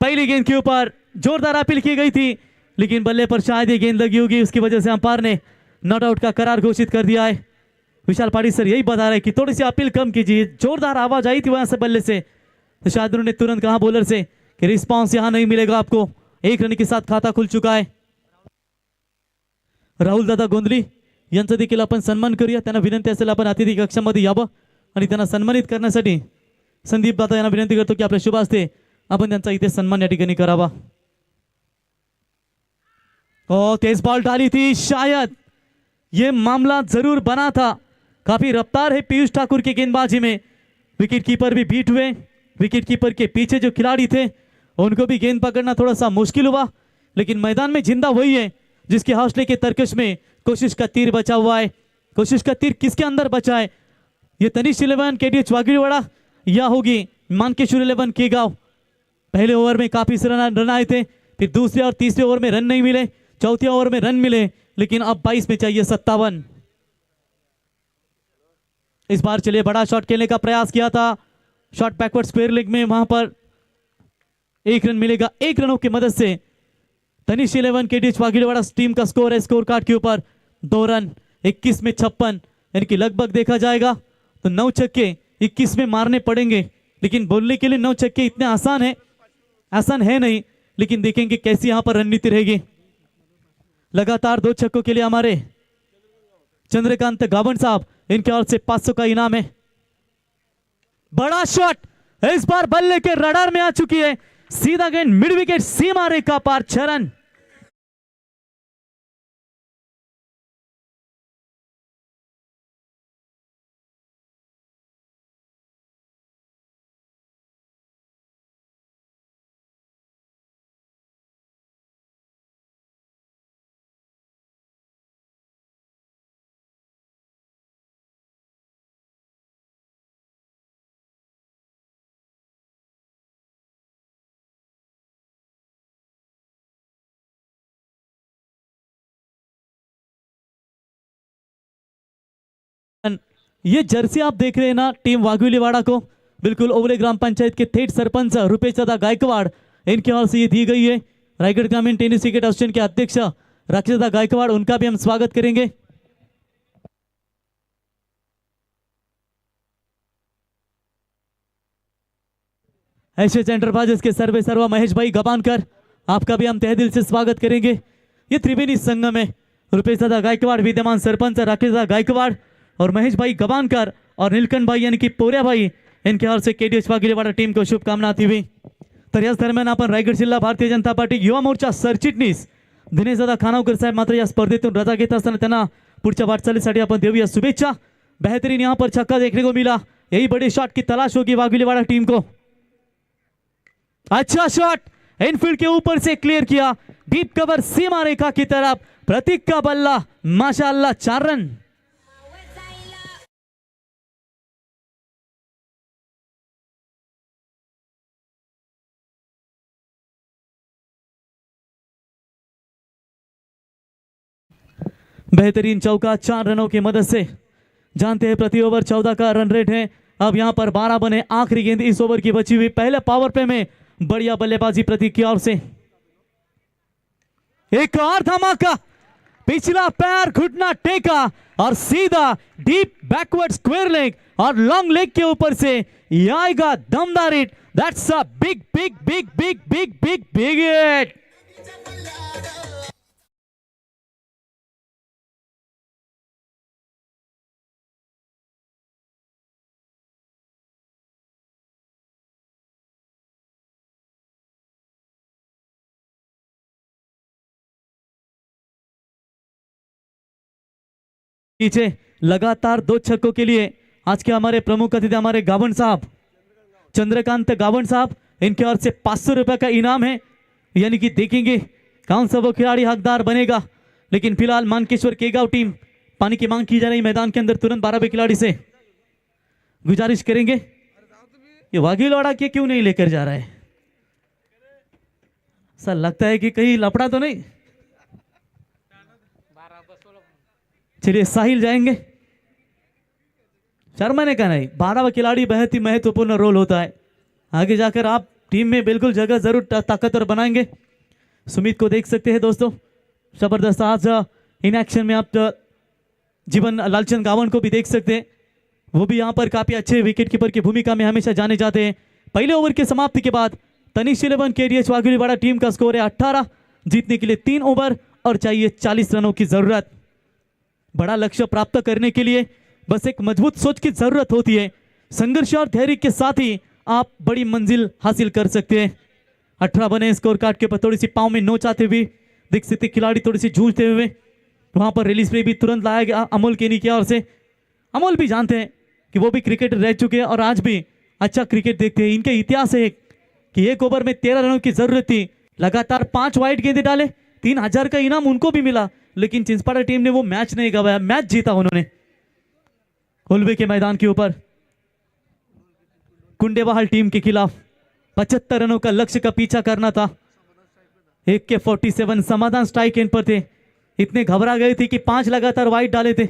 पहली गेंद के ऊपर जोरदार अपील की गई थी, लेकिन बल्ले पर शायद ये गेंद लगी होगी, उसकी वजह से अंपायर ने नॉट आउट का करार घोषित कर दिया है। विशाल पाटिल सर यही बता रहे हैं कि थोड़ी सी अपील कम कीजिए, जोरदार आवाज आई थी वहां से बल्ले से, तो शायद उन्होंने तुरंत कहा बॉलर से कि रिस्पांस यहां नहीं मिलेगा आपको। 1 रन के साथ खाता खुल चुका है। राहुल दादा गोंदली यांचा देखील आपण सन्मान करूया। त्यांना विनंती असेल आपण अतिथी कक्षामध्ये यावं आणि त्यांना सन्मानित करण्यासाठी संदीप दादा यांना विनंती करतो की आपल्या शुभ हस्ते आपण त्यांचा इथे सन्मान या ठिकाणी करावा। और तेज बॉल डाली थी, शायद ये मामला जरूर बना था। काफी रफ्तार है पीयूष ठाकुर की गेंदबाजी में। विकेट कीपर भी बीट हुए। विकेट कीपर के पीछे जो खिलाड़ी थे उनको भी गेंद पकड़ना थोड़ा सा मुश्किल हुआ, लेकिन मैदान में जिंदा वही है जिसके हौसले के तरकश में कोशिश का तीर बचा हुआ है। कोशिश का तीर किसके अंदर बचा है? ये तनिष 11 KDH वाघिलीवाड़ा या होगी मानकेश्वर 11 केगांव। पहले ओवर में काफी रन आए थे, फिर दूसरे और तीसरे ओवर में रन नहीं मिले, चौथे ओवर में रन मिले, लेकिन अब 22 में चाहिए 57। इस बार चलिए बड़ा शॉट खेलने का प्रयास किया था, शॉट बैकवर्ड स्क्वायर लेग में, वहां पर 1 रन मिलेगा। 1 रनों की मदद से तनिष 11 KDH वाघिलीवाड़ा टीम का स्कोर है स्कोर कार्ड के ऊपर 2 रन। 21 में 56, यानी कि लगभग देखा जाएगा तो 9 छक्के 21 में मारने पड़ेंगे, लेकिन बोलने के लिए 9 छक्के इतने आसान है नहीं, लेकिन देखेंगे कैसी यहां पर रणनीति रहेगी। लगातार 2 छक्कों के लिए हमारे चंद्रकांत गावन साहब, इनके ओर से 500 का इनाम है। बड़ा शॉट इस बार बल्ले के रडार में आ चुकी है, सीधा गेंद मिड विकेट सीमा रेखा पार 6 रन। ये जर्सी आप देख रहे हैं ना टीम वाघिलीवाड़ा को, बिल्कुल ओवले ग्राम पंचायत के थेट सरपंच रुपेश दादा गायकवाड़, इनके ओर से ये दी गई है। रायगढ़ ग्रामीण टेनिस क्रिकेट एसोसिएशन के अध्यक्ष राकेश दादा गायकवाड़, उनका भी हम स्वागत करेंगे। एशियस एंटरप्राइजेस के सर्वे सर्वा महेश भाई गबानकर, आपका भी हम तहे दिल से स्वागत करेंगे। ये त्रिवेणी संगम में रुपेश दादा गायकवाड़, विद्यमान सरपंच राकेश दादा गायकवाड़ और महेश भाई गबानकर और नीलकंठ भाई यानी कि पोर्या भाई, इनके ओर से केडीएस वाघिलेवाडा टीम को शुभकामना आती हुई। तर याच दरम्यान आपण रायगड जिल्हा भारतीय जनता पार्टी युवा मोर्चा सरचिटणीस दिनेश दादा खानावकर साहेब मात्र या स्पर्धेतून रजा घेत असताना त्यांना पुढच्या वाटचालीसाठी आपण देऊया शुभेच्छा। बेहतरीन यहाँ पर छक्का देखने को मिला, यही बड़े शॉट की तलाश होगी वाघिलेवाडा टीम को। अच्छा शॉट इनफील्ड के ऊपर से क्लियर किया, डीप कवर सीमा रेखा की तरफ, प्रतीक का बल्ला, माशाअल्लाह 4 रन। बेहतरीन चौका 4 रनों की मदद से। जानते हैं प्रति ओवर 14 का रन रेट है। अब यहां पर 12 बने, आखिरी गेंद इस ओवर की बची हुई। पहले पावर प्ले में बढ़िया बल्लेबाजी प्रतीक की ओर से। एक और धमाका, पिछला पैर घुटना टेका और सीधा डीप बैकवर्ड स्क्वायर लेग और लॉन्ग लेग के ऊपर से ये आएगा दमदार hit. That's a big big big big big big big hit. पीछे लगातार 2 छक्कों के लिए आज के हमारे प्रमुख अतिथि हमारे गावण साहब, चंद्रकांत गावण साहब, इनके ओर से 500 रुपए का इनाम है। यानी कि देखेंगे कौन सा वो खिलाड़ी हकदार बनेगा। लेकिन फिलहाल मानकेश्वर केगांव टीम पानी की मांग की जा रही मैदान के अंदर। तुरंत 12वें खिलाड़ी से गुजारिश करेंगे, ये वाघिलवाड़ा के क्यों नहीं लेकर जा रहा है? सर लगता है कि कहीं लपड़ा तो नहीं। चलिए साहिल जाएंगे। शर्मा ने कहा नहीं, 12वां खिलाड़ी बेहद ही महत्वपूर्ण रोल होता है। आगे जाकर आप टीम में बिल्कुल जगह जरूर ताकतवर बनाएंगे। सुमित को देख सकते हैं दोस्तों, जबरदस्त आज इन एक्शन में आप जीवन लालचंद गावण को भी देख सकते हैं। वो भी यहाँ पर काफी अच्छे विकेट कीपर की भूमिका में हमेशा जाने जाते हैं। पहले ओवर की समाप्ति के बाद तनिष 11 केडीएस वाघिलेवाडा टीम का स्कोर है 18। जीतने के लिए 3 ओवर और चाहिए 40 रनों की जरूरत। बड़ा लक्ष्य प्राप्त करने के लिए बस एक मजबूत सोच की जरूरत होती है। संघर्ष और धैर्य के साथ ही आप बड़ी मंजिल हासिल कर सकते हैं। 18 बने स्कोर कार्ड के ऊपर, थोड़ी सी पाँव में नोच आते हुए दिख सकते खिलाड़ी, थोड़ी सी जूझते हुए। वहां पर रिलीज प्ले भी तुरंत लाया गया अमोल केनी की ओर से। अमोल भी जानते हैं कि वो भी क्रिकेटर रह चुके हैं और आज भी अच्छा क्रिकेट देखते हैं। इनके इतिहास है कि 1 ओवर में 13 रनों की जरूरत थी, लगातार 5 वाइड गेंदे डाले, 3000 का इनाम उनको भी मिला। लेकिन चिंचपाड़ा टीम ने वो मैच नहीं गवाया, मैच जीता उन्होंने। उलवे के मैदान के ऊपर कुंडेबहाल टीम के खिलाफ 75 रनों का लक्ष्य का पीछा करना था। 1 के 47 समाधान स्ट्राइक एंड पर थे। इतने घबरा गए थे कि 5 लगातार वाइड डाले थे,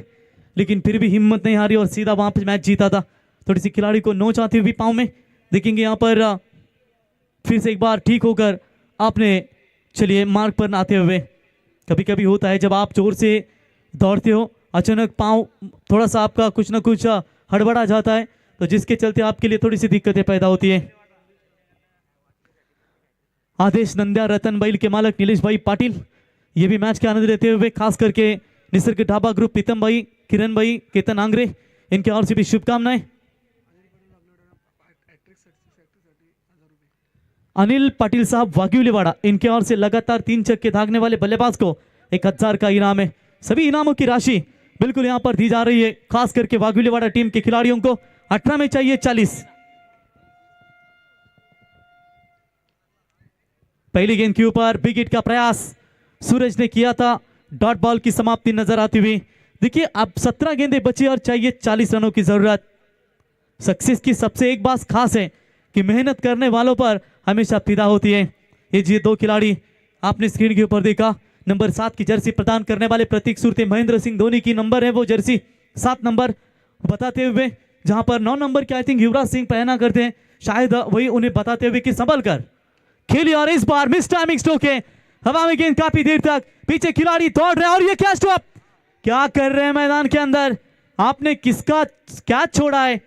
लेकिन फिर भी हिम्मत नहीं हारी और सीधा वहां पर मैच जीता था। थोड़ी सी खिलाड़ी को नोच आती हुई पाँव में देखेंगे। यहाँ पर फिर से एक बार ठीक होकर आपने चलिए मार्ग पर आते हुए। कभी कभी होता है जब आप जोर से दौड़ते हो, अचानक पाँव थोड़ा सा आपका कुछ ना कुछ हड़बड़ा जाता है, तो जिसके चलते आपके लिए थोड़ी सी दिक्कतें पैदा होती है। आदेश नंद्या रतन बैल के मालक नीलेश भाई पाटिल ये भी मैच के आनंद लेते हुए, खास करके निसर्ग ढाबा ग्रुप प्रीतम भाई, किरण भाई, केतन आंग्रे, इनके और से भी शुभकामनाएं। अनिल पाटिल साहब वाघिलेवाडा, इनके ओर से लगातार 3 छक्के दागने वाले बल्लेबाज को 1000 का इनाम है। सभी इनामों की राशि बिल्कुल यहां पर दी जा रही है, खास करके वाघिलेवाडा टीम के खिलाड़ियों को। 18 में चाहिए 40। पहली गेंद के ऊपर बिग हिट का प्रयास सूरज ने किया था, डॉट बॉल की समाप्ति नजर आती हुई। देखिए अब 17 गेंदें बची और चाहिए 40 रनों की जरूरत। सक्सेस की सबसे एक बात खास है कि मेहनत करने वालों पर हमेशा फिदा होती है। ये जी 2 खिलाड़ी आपने स्क्रीन के ऊपर देखा, नंबर 7 की जर्सी प्रदान करने वाले प्रतीक सुरते, महेंद्र सिंह धोनी की नंबर है वो जर्सी 7 नंबर, बताते हुए जहां पर 9 नंबर के आई थिंक युवराज सिंह पहना करते हैं, शायद वही उन्हें बताते हुए कि संभल कर खेली, और इस बार मिस टाइमिंग स्ट्रोक है, हवा में गेंद काफी देर तक, पीछे खिलाड़ी दौड़ रहे हैं और ये कैच स्टॉप क्या कर रहे हैं मैदान के अंदर, आपने किसका कैच छोड़ा है?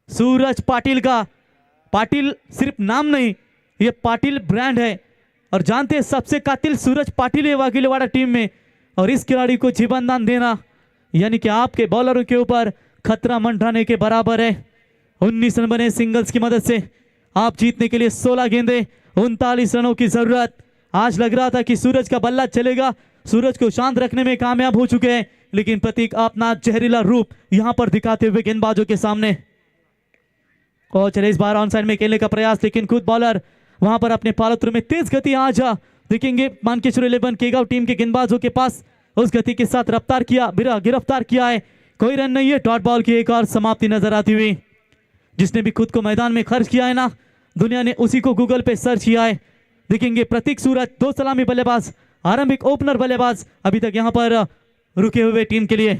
सूरज पाटिल का। पाटिल सिर्फ नाम नहीं, ये पाटिल ब्रांड है, और जानते हैं सबसे कातिल सूरज पाटिल है वाघिलवाड़ा टीम में, और इस खिलाड़ी को जीवन दान देना यानी कि आपके बॉलरों के ऊपर खतरा मंडराने के बराबर है। 19 रन बने सिंगल्स की मदद से, आप जीतने के लिए 16 गेंदे 39 रनों की जरूरत। आज लग रहा था कि सूरज का बल्ला चलेगा, सूरज को शांत रखने में कामयाब हो चुके हैं, लेकिन प्रतीक अपना जहरीला रूप यहां पर दिखाते हुए गेंदबाजों के सामने। और चले इस बार ऑन साइड में खेलने का प्रयास, लेकिन खुद बॉलर वहां पर अपने पालतुर में तेज गति आज देखेंगे मानकेश्वर 11 केगांव टीम के गेंदबाजों के पास उस गति के साथ रफ्तार किया, गिरफ्तार किया है, कोई रन नहीं है। डॉट बॉल की एक और समाप्ति नजर आती हुई। जिसने भी खुद को मैदान में खर्च किया है ना, दुनिया ने उसी को गूगल पे सर्च किया है। देखेंगे प्रतीक सूरज, 2 सलामी बल्लेबाज, आरंभिक ओपनर बल्लेबाज अभी तक यहां पर रुके हुए टीम के लिए।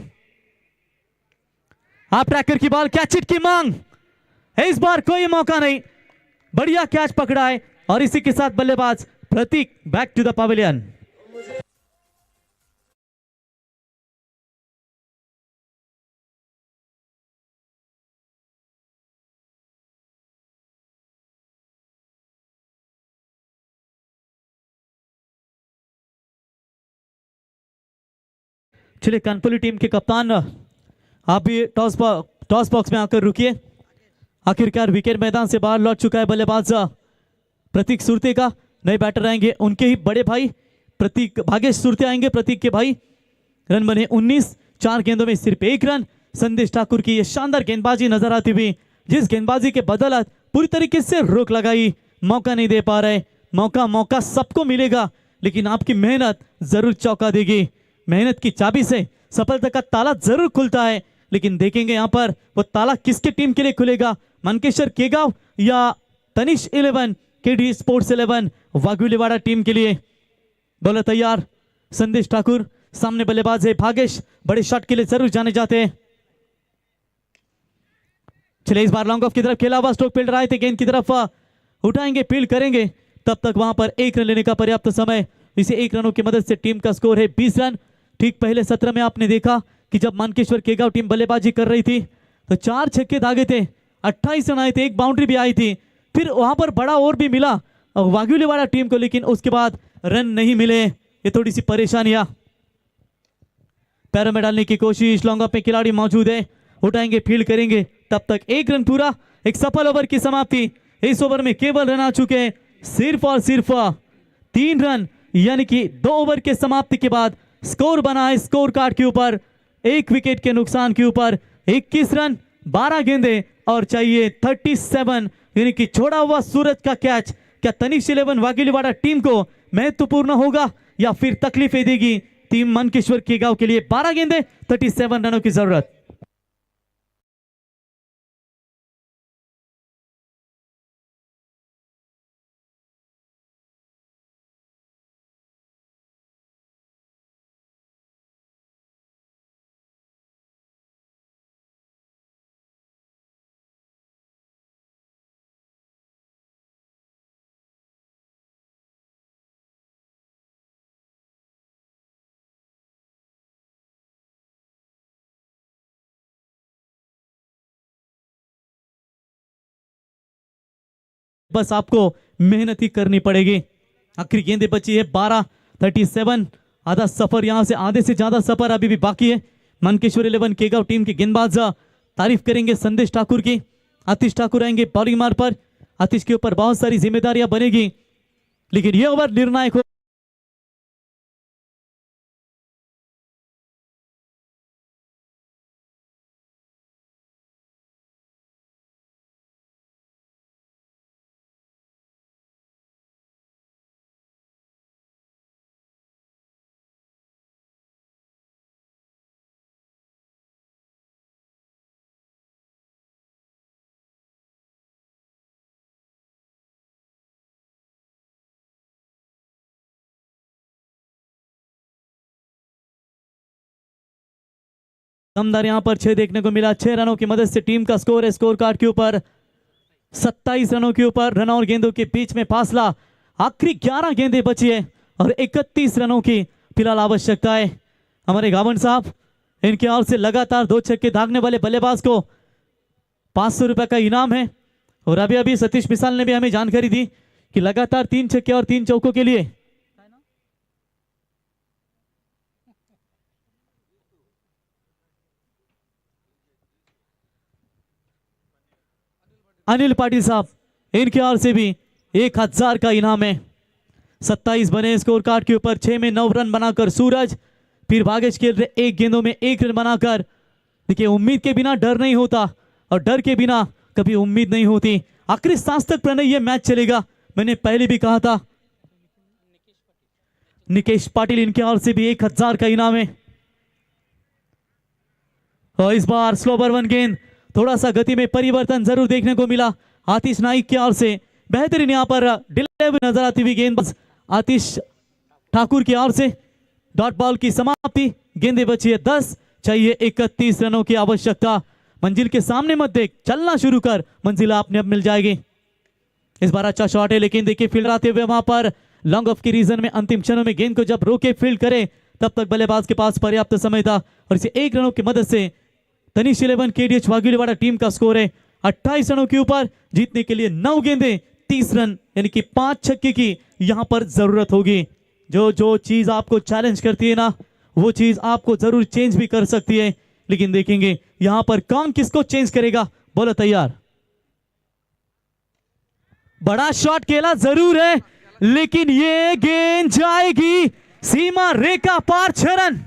आप ट्रैकर की बॉल, कैच इट की मांग, इस बार कोई मौका नहीं, बढ़िया कैच पकड़ा है, और इसी के साथ बल्लेबाज प्रतीक बैक टू द पवेलियन। चलिए कानपुली टीम के कप्तान, आप भी टॉस बॉक्स में आकर रुकिए। आखिरकार विकेट मैदान से बाहर लौट चुका है बल्लेबाज प्रतीक सुरते का। नए बैटर आएंगे उनके ही बड़े भाई प्रतीक भागेश सुरते आएंगे, प्रतीक के भाई। रन बने 19, 4 गेंदों में सिर्फ 1 रन। संदेश ठाकुर की ये शानदार गेंदबाजी नजर आती हुई, जिस गेंदबाजी के बदौलत पूरी तरीके से रोक लगाई, मौका नहीं दे पा रहे। मौका सबको मिलेगा, लेकिन आपकी मेहनत जरूर चौंका देगी। मेहनत की चाबी से सफलता का ताला जरूर खुलता है, लेकिन देखेंगे यहां पर वो ताला किसके टीम के लिए खुलेगा, मनकेश्वर केगांव या तनिष 11 केडी स्पोर्ट्स 11 वाघुलीवाड़ा टीम के लिए। बॉलर तैयार, संदेश ठाकुर, सामने बल्लेबाज है भागेश, बड़े शॉट के लिए जरूर जाने जाते हैं। चलिए इस बार लॉन्ग ऑफ की तरफ खेला हुआ स्ट्रोक फील्ड रहे थे, गेंद की तरफ उठाएंगे, फील्ड करेंगे, तब तक वहां पर 1 रन लेने का पर्याप्त समय। इसे 1 रनों की मदद से टीम का स्कोर है 20 रन। ठीक पहले सत्र में आपने देखा कि जब मानकेश्वर केगांव टीम बल्लेबाजी कर रही थी तो 4 छक्के दागे थे, 28 रन आए थे, 1 बाउंड्री भी आई थी, फिर वहां पर बड़ा ओवर भी मिला वाघुलीवाड़ा टीम को, लेकिन उसके बाद रन नहीं मिले। ये थोड़ी सी परेशानियां, पैरों में डालने की कोशिश, लॉन्ग ऑफ में खिलाड़ी मौजूद है, उठाएंगे, फील्ड करेंगे, तब तक 1 रन पूरा। एक सफल ओवर की समाप्ति। इस ओवर में केवल रन आ चुके हैं सिर्फ और सिर्फ 3 रन, यानी कि 2 ओवर के समाप्ति के बाद स्कोर बना है स्कोर कार्ड के ऊपर 1 विकेट के नुकसान के ऊपर 21 रन 12 गेंदे और चाहिए 37, यानी कि छोड़ा हुआ सूरज का कैच क्या तनिष 11 वाघिलीवाड़ा टीम को महत्वपूर्ण होगा या फिर तकलीफें देगी टीम मनकेश्वर केगांव के लिए। 12 गेंदे 37 रनों की जरूरत। बस आपको मेहनत ही करनी पड़ेगी। आखिरी गेंदे बची है 12, 37, आधा सफर, यहां से आधे से ज्यादा सफर अभी भी बाकी है। मनकेश्वर 11 केगांव टीम के गेंदबाज तारीफ करेंगे संदेश ठाकुर की। आतिश ठाकुर आएंगे बॉलिंग मार पर, आतिश के ऊपर बहुत सारी जिम्मेदारियां बनेगी, लेकिन यह ओवर निर्णायक हो दमदार यहाँ पर 6 देखने को मिला। 6 रनों की मदद से टीम का स्कोर है स्कोर कार्ड के ऊपर 27 रनों के ऊपर। रन और गेंदों के बीच में फासला, आखिरी 11 गेंदें बची है और 31 रनों की फिलहाल आवश्यकता है। हमारे गावन साहब, इनके ओर से लगातार 2 छक्के दागने वाले बल्लेबाज को 500 रुपए का इनाम है। और अभी अभी सतीश मिसाल ने भी हमें जानकारी दी कि लगातार 3 छक्के और 3 चौकों के लिए अनिल पाटिल साहब, इनके ओर से भी 1000 का इनाम है। 27 बने स्कोर कार्ड के ऊपर। 6 में 9 रन बनाकर सूरज, फिर भागेश खेल रहे 1 गेंदों में 1 रन बनाकर। देखिए, उम्मीद के बिना डर नहीं होता और डर के बिना कभी उम्मीद नहीं होती। आखिरी सांस तक प्रणय ये मैच चलेगा, मैंने पहले भी कहा था। निकेश पाटिल, इनके ओर से भी 1000 का इनाम है। और इस बार स्लोवर 1 गेंद, थोड़ा सा गति में परिवर्तन जरूर देखने को मिला आतिश नाइक की ओर से। बेहतरीन यहाँ पर डिलीवरी नजर आती हुई गेंदबाज आतिश ठाकुर की ओर से। डॉट बॉल की समाप्ति, गेंदें बची है 10, चाहिए 31 रनों की आवश्यकता। मंजिल के सामने मत देख, चलना शुरू कर, मंजिल आपने अब मिल जाएगी। इस बार अच्छा शॉट है, लेकिन देखिए फील्डर आते हुए वहां पर लॉन्ग ऑफ की रीजन में अंतिम क्षणों में गेंद को जब रोके फील्ड करे, तब तक बल्लेबाज के पास पर्याप्त समय था और इसे 1 रनों की मदद से तनिष 11 केडीएच वाघिलीवाड़ा टीम का स्कोर है 28 रनों के ऊपर। जीतने के लिए 9 गेंदें 30 रन, यानी कि 5 छक्के की यहां पर जरूरत होगी। जो चीज आपको चैलेंज करती है ना, वो चीज आपको जरूर चेंज भी कर सकती है। लेकिन देखेंगे यहां पर कौन किसको चेंज करेगा। बोलो तैयार। बड़ा शॉट खेला जरूर है, लेकिन ये गेंद जाएगी सीमा रेखा पार। 6 रन।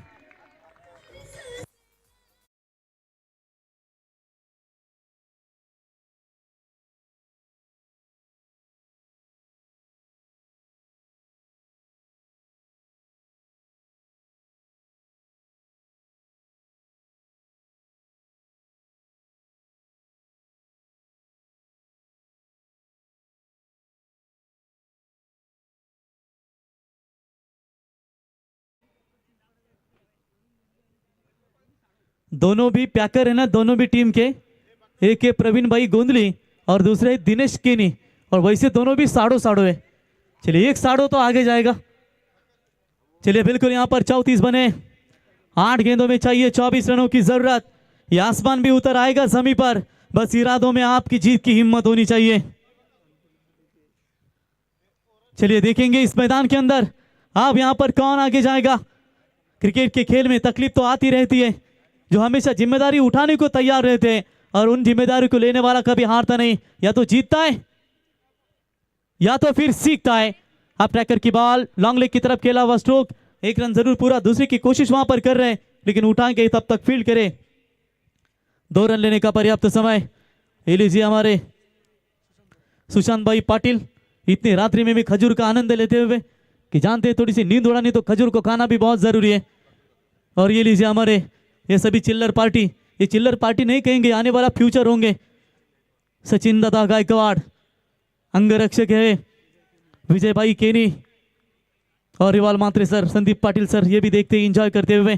दोनों भी पैकर है ना, दोनों भी टीम के। एक है प्रवीण भाई गोंदली और दूसरे दिनेश केनी, और वैसे दोनों भी साड़ो साड़ो है। चलिए, एक साड़ो तो आगे जाएगा। चलिए, बिल्कुल यहाँ पर 34 बने, 8 गेंदों में चाहिए 24 रनों की जरूरत। ये आसमान भी उतर आएगा जमीन पर, बस इरादों में आपकी जीत की हिम्मत होनी चाहिए। चलिए देखेंगे इस मैदान के अंदर अब यहाँ पर कौन आगे जाएगा। क्रिकेट के खेल में तकलीफ तो आती रहती है, जो हमेशा जिम्मेदारी उठाने को तैयार रहते हैं और उन जिम्मेदारी को लेने वाला कभी हारता नहीं, या तो जीतता है या तो फिर सीखता है। अब ट्रैकर की बॉल लॉन्ग लेग की तरफ खेला हुआ स्ट्रोक, 1 रन जरूर पूरा, दूसरे की कोशिश वहां पर कर रहे हैं, लेकिन उठाएंगे तब तक फील्ड करे। 2 रन लेने का पर्याप्त समय। ये लीजिए हमारे सुशांत भाई पाटिल, इतनी रात्रि में भी खजूर का आनंद लेते हुए कि जानते हैं थोड़ी सी नींद उड़ानी तो खजूर को खाना भी बहुत जरूरी है। और ये लीजिए हमारे ये सभी चिल्लर पार्टी, ये चिल्लर पार्टी नहीं कहेंगे, आने वाला फ्यूचर होंगे। सचिन दादा गायकवाड़, अंगरक्षक है विजय भाई केनी और रिवाल मात्रे सर, संदीप पाटिल सर, ये भी देखते एंजॉय करते हुए।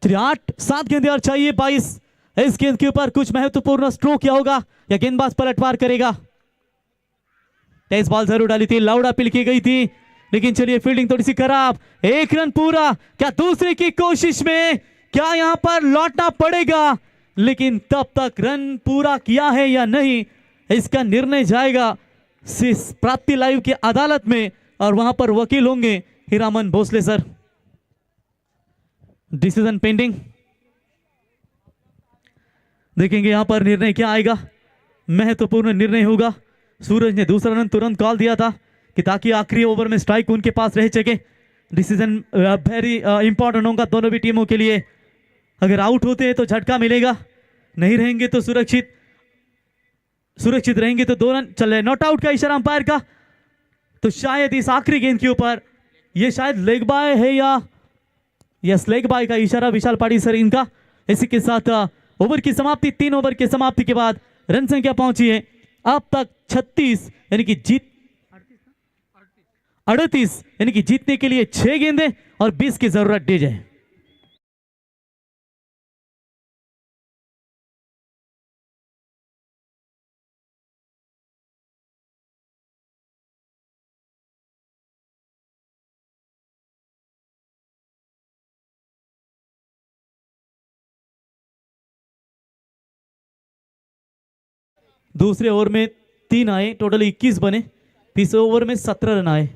चलिए 8-7 गेंदें और चाहिए 22। इस गेंद के ऊपर कुछ महत्वपूर्ण स्ट्रोक क्या होगा या गेंदबाज पलटवार करेगा। टेस्ट बॉल जरूर डाली थी, लाउड अपील की गई थी, लेकिन चलिए फील्डिंग थोड़ी सी खराब। 1 रन पूरा, क्या दूसरे की कोशिश में क्या यहां पर लौटना पड़ेगा, लेकिन तब तक रन पूरा किया है या नहीं, इसका निर्णय जाएगा प्राप्ति लाइव की अदालत में, और वहां पर वकील होंगे Hiraman Bhosle sir. Decision pending, देखेंगे यहां पर निर्णय क्या आएगा। महत्वपूर्ण निर्णय होगा। सूरज ने दूसरा रन तुरंत कॉल दिया था कि ताकि आखिरी ओवर में स्ट्राइक उनके पास रह सके। डिसीजन वेरी इंपॉर्टेंट होगा दोनों भी टीमों के लिए। अगर आउट होते हैं तो झटका मिलेगा, नहीं रहेंगे तो सुरक्षित रहेंगे तो 2 रन चल रहे। नॉट आउट का इशारा अंपायर का, तो शायद इस आखिरी गेंद के ऊपर ये शायद लेग बाय है या यस लेग बाय का इशारा विशाल पाड़ी सर इनका। इसी के साथ ओवर की समाप्ति, 3 ओवर की समाप्ति के बाद रन संख्या पहुंची है अब तक 36, यानी कि 38, यानी कि जीतने के लिए 6 गेंदें और 20 की जरूरत दी जाए। दूसरे ओवर में 3 आए, टोटल 21 बने। तीसरे ओवर में 17 रन आए,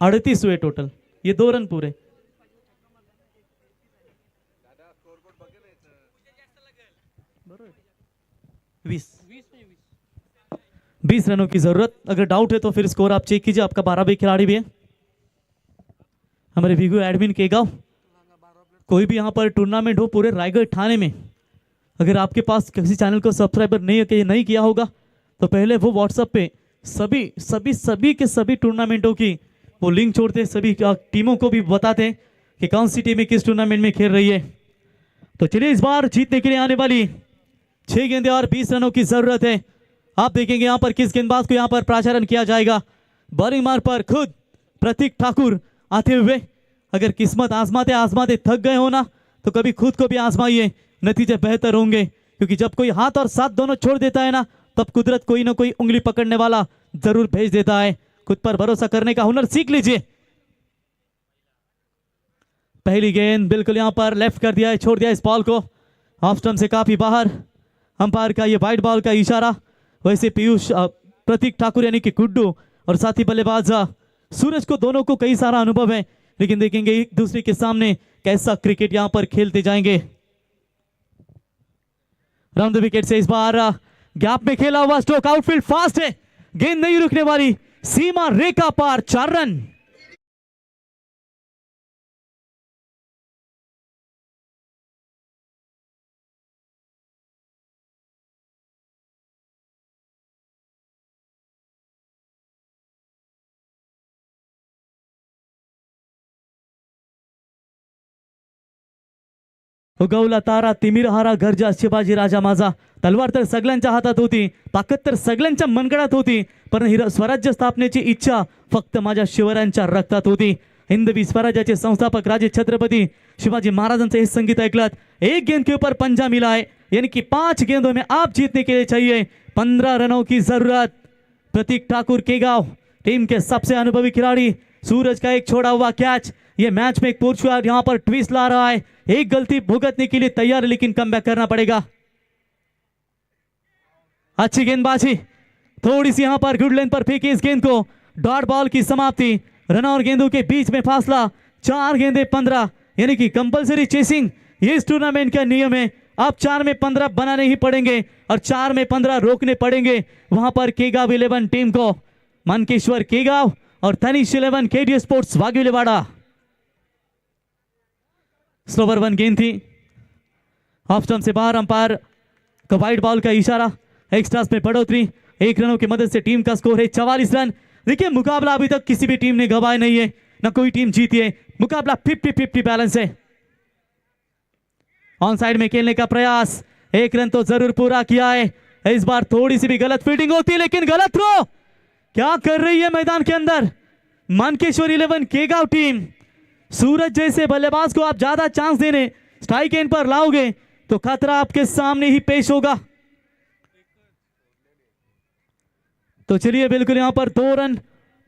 38 हुए टोटल, ये 2 रन पूरे। बीस रनों की जरूरत। अगर डाउट है तो फिर स्कोर आप चेक कीजिए, आपका 12 भी खिलाड़ी भी है। हमारे वीगो एडमिन के गांव, कोई भी यहाँ पर टूर्नामेंट हो पूरे रायगढ़ थाने में, अगर आपके पास किसी चैनल को सब्सक्राइबर नहीं किया होगा तो पहले वो व्हाट्सएप पे सभी के सभी टूर्नामेंटों की वो लिंक छोड़ते, सभी टीमों को भी बताते कि कौन सी टीमें किस टूर्नामेंट में खेल रही है। तो चलिए इस बार जीतने के लिए आने वाली 6 गेंदें और 20 रनों की जरूरत है। आप देखेंगे यहाँ पर किस गेंदबाज को यहाँ पर प्राचारण किया जाएगा। बॉलिंग मार पर खुद प्रतीक ठाकुर आते हुए। अगर किस्मत आजमाते थक गए हो ना तो कभी खुद को भी आजमाइए, नतीजे बेहतर होंगे। क्योंकि जब कोई हाथ और साथ दोनों छोड़ देता है ना, तब कुदरत कोई ना कोई उंगली पकड़ने वाला जरूर भेज देता है। खुद पर भरोसा करने का हुनर सीख लीजिए। पहली गेंद बिल्कुल यहाँ पर लेफ्ट कर दिया है, छोड़ दिया इस बॉल को ऑफ स्टंप से काफी बाहर। अंपायर का ये वाइड बॉल का इशारा। वैसे पीयूष प्रतीक ठाकुर यानी कि गुड्डू और साथी बल्लेबाज सूरज को दोनों को कई सारा अनुभव है, लेकिन देखेंगे एक दूसरे के सामने कैसा क्रिकेट यहां पर खेलते जाएंगे। राउंड द विकेट से इस बार गैप में खेला हुआ स्ट्रोक, आउटफील्ड फास्ट है, गेंद नहीं रुकने वाली, सीमा रेखा पार, 4 रन। उगवला तारा तिमिरहारा गरजा शिवाजी राजा माझा। तलवार तर सगळ्यांच्या हातात होती, ताकद तर सगळ्यांच्या मनगडात होती, पण स्वराज्य स्थापनेची इच्छा फक्त माझ्या शिवरायांच्या रक्तात होती। हिंदवी स्वराज्याचे संस्थापक राजे छत्रपति शिवाजी महाराजांचे हे संगीत ऐकलात। एक गेंद के ऊपर पंजा मिला है, यानी कि 5 गेंदों में आप जीतने के लिए चाहिए 15 रनों की जरूरत। प्रतीक ठाकुर के गांव टीम के सबसे अनुभवी खिलाड़ी। सूरज का एक छोड़ा हुआ कैच, ये मैच में एक पुरुषकार यहाँ पर ट्विस्ट ला रहा है। एक गलती भुगतने के लिए तैयार है, लेकिन कमबैक करना पड़ेगा। अच्छी गेंदबाजी, थोड़ी सी यहाँ पर गुड लेंथ पर फेंकी इस गेंद को। डॉट बॉल की समाप्ति, रन और गेंदों के बीच में फासला 4 गेंदे 15, यानी कि कंपलसरी चेसिंग ये इस टूर्नामेंट का नियम है। अब 4 में 15 बनाने ही पड़ेंगे और 4 में 15 रोकने पड़ेंगे। वहां पर केगाव 11 टीम को, मनकेश्वर केगाव और तनिष 11 केडी स्पोर्ट्स वाघिलेवाड़ा। स्लोवर 1 गेंद थी, ऑफ स्टंप से बाहर, अंपायर का वाइड बॉल का इशारा। एक्स्ट्रास में बढ़ोतरी, 1 रनों की मदद से टीम का स्कोर है 44 रन। देखिए मुकाबला अभी तक किसी भी टीम ने गंवाए नहीं है, ना कोई टीम जीती है। मुकाबला 50-50 बैलेंस है। ऑन साइड में खेलने का प्रयास, 1 रन तो जरूर पूरा किया है। इस बार थोड़ी सी भी गलत फील्डिंग होती है, लेकिन गलत थ्रो क्या कर रही है मैदान के अंदर मनकेश्वर 11 केगांव टीम। सूरज जैसे बल्लेबाज को आप ज्यादा चांस देने, स्ट्राइक एंड पर लाओगे तो खतरा आपके सामने ही पेश होगा। तो चलिए बिल्कुल यहां पर 2 रन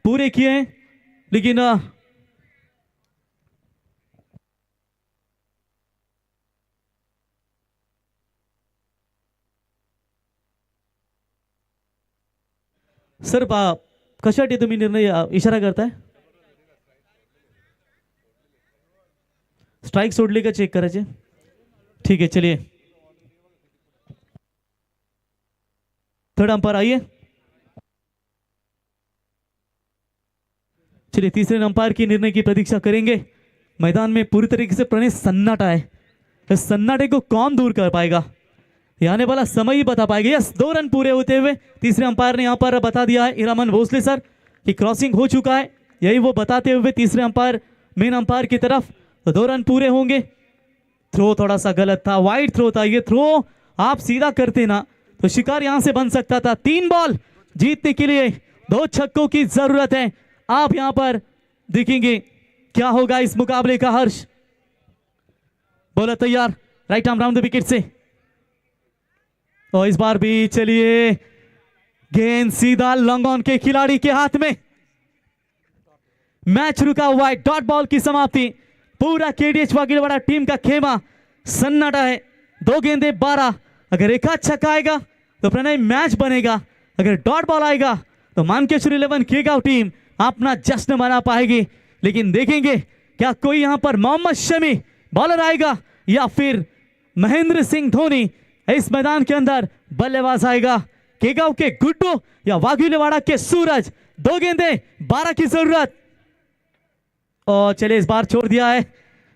पूरे किए हैं, लेकिन सर कशासाठी तुम्ही निर्णय इशारा करताय? स्ट्राइक सोडली का चेक करायचे? ठीक है चलिए, थर्ड अंपायर आइए। चलिए तीसरे अंपायर की निर्णय की प्रतीक्षा करेंगे। मैदान में पूरी तरीके से प्रणय सन्नाटा है, इस सन्नाटे को कौन दूर कर पाएगा ये आने वाला समय ही बता पाएगा। यस, 2 रन पूरे होते हुए तीसरे अंपायर ने यहां पर बता दिया है इरामन भोसले सर कि क्रॉसिंग हो चुका है। यही वो बताते हुए तीसरे अंपायर मेन अंपायर की तरफ, तो 2 रन पूरे होंगे। थ्रो थोड़ा सा गलत था, वाइड थ्रो था। ये थ्रो आप सीधा करते ना तो शिकार यहां से बन सकता था। 3 बॉल जीतने के लिए 2 छक्कों की जरूरत है। आप यहां पर देखेंगे क्या होगा इस मुकाबले का। हर्ष बॉलर तैयार, right arm round the wicket से, और इस बार भी चलिए गेंद सीधा लॉन्ग ऑन के खिलाड़ी के हाथ में। मैच रुका हुआ है, डॉट बॉल की समाप्ति। पूरा केडीएच वाघिलवाड़ा टीम का खेमा सन्नाटा है। 2 गेंदे 12, अगर एक छक्का आएगा तो प्रणय मैच बनेगा। अगर डॉट बॉल आएगा तो मानकेश्वर 11 केगांव टीम अपना जश्न मना पाएगी। लेकिन देखेंगे क्या कोई यहां पर मोहम्मद शमी बॉलर आएगा या फिर महेंद्र सिंह धोनी इस मैदान के अंदर बल्लेबाज आएगा। केगांव के गुड्डू या वाघिलीवाड़ा के सूरज, 2 गेंदे 12 की जरूरत। और चले इस बार छोड़ दिया है,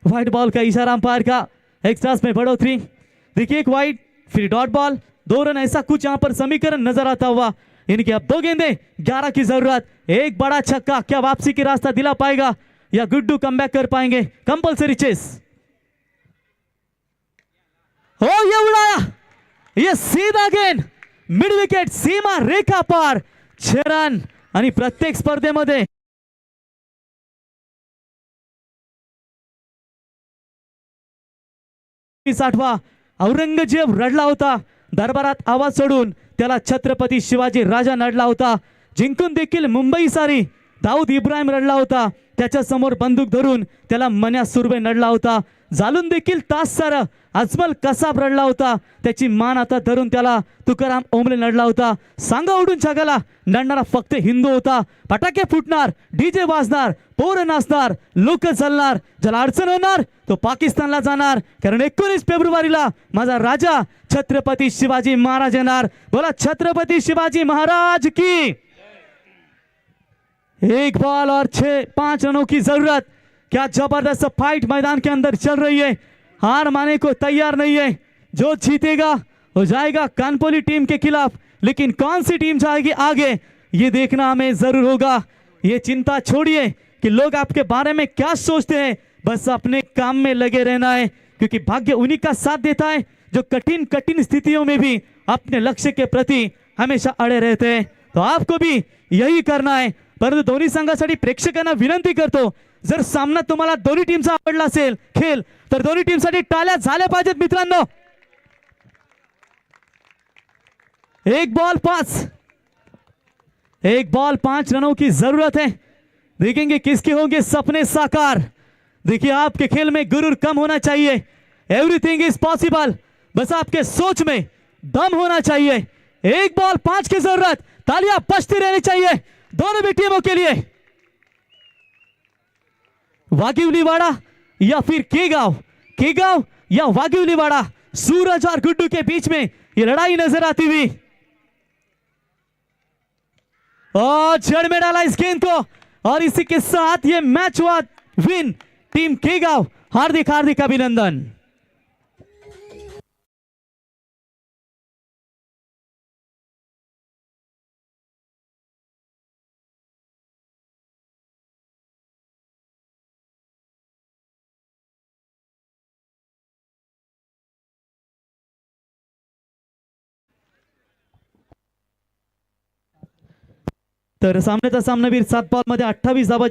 व्हाइट बॉल का इशारा अंपायर का। एक्स्ट्रास में बढ़ोतरी। देखिए एक व्हाइट फिर डॉट बॉल, 2 रन, ऐसा कुछ यहां पर समीकरण नजर आता हुआ। इनकी अब 2 गेंदे 11 की जरूरत। एक बड़ा छक्का, क्या वापसी की रास्ता दिला पाएगा या गुड्डू कमबैक कर पाएंगे? Compulsory chess. ओ ये उड़ाया, ये सीधा गेंद मिड विकेट, सीमा रेखा पार। 6 रन आणि प्रत्येक स्पर्धेमध्ये 8वा औरंगजेब रडला होता, दरबारात आवाज सोडून त्याला छत्रपती शिवाजी राजा नडला होता। जिंकून देखील मुंबई सारी दाऊद इब्राहिम रडला होता, त्याच्या समोर बंदूक धरून त्याला मन्या सुर्वे नडला होता। जालून देखील तास सारा अजमल कसाब रडला होता, त्याची मान आता धरून त्याला तुकाराम ओंबले नडला होता। सांगा उडून जगाला नडणारा फक्त हिंदू होता। फटाके फुटणार, डीजे वाजणार, पोरं नाचणार, लोक चालणार, ज्याला अडचण होणार तो पाकिस्तानला जाणार, कारण 19 फेब्रुवारीला माझा राजा छत्रपती शिवाजी महाराज येणार। बोला छत्रपती शिवाजी महाराज की। 1 बॉल और 5 रनों की जरूरत। क्या जबरदस्त फाइट मैदान के अंदर चल रही है, हार माने को तैयार नहीं है। जो जीतेगा वो जाएगा कानपोली टीम के खिलाफ, लेकिन कौन सी टीम जाएगी आगे ये देखना हमें जरूर होगा। ये चिंता छोड़िए कि लोग आपके बारे में क्या सोचते हैं, बस अपने काम में लगे रहना है, क्योंकि भाग्य उन्हीं का साथ देता है जो कठिन कठिन स्थितियों में भी अपने लक्ष्य के प्रति हमेशा अड़े रहते हैं। तो आपको भी यही करना है। परंतु दोन्ही संघासाठी प्रेक्षकांना विनंती करतो, जर सामना तुम्हाला दोन्ही टीमचा आवडला असेल खेळ, तर दोन्ही टीमसाठी टाळ्या झाल्या पाहिजेत मित्रांनो। 1 बॉल 5 रनों की जरूरत है। देखेंगे किसके होंगे सपने साकार। देखिए आपके खेल में गुरूर कम होना चाहिए, एवरीथिंग इज पॉसिबल, बस आपके सोच में दम होना चाहिए। 1 बॉल 5 की जरूरत, तालियां बजती रहनी चाहिए दोनों भी टीमों के लिए। वाघिलीवाड़ा या फिर केगांव या वाघिलीवाड़ा, सूरज और गुड्डू के बीच में ये लड़ाई नजर आती हुई। और जड़ में डाला इस गेंद को, और इसी के साथ ये मैच हुआ विन टीम केगांव। हार्दिक हार्दिक अभिनंदन। तर सामन्याचा सामनावीर 7 बॉल मध्ये 28 धावा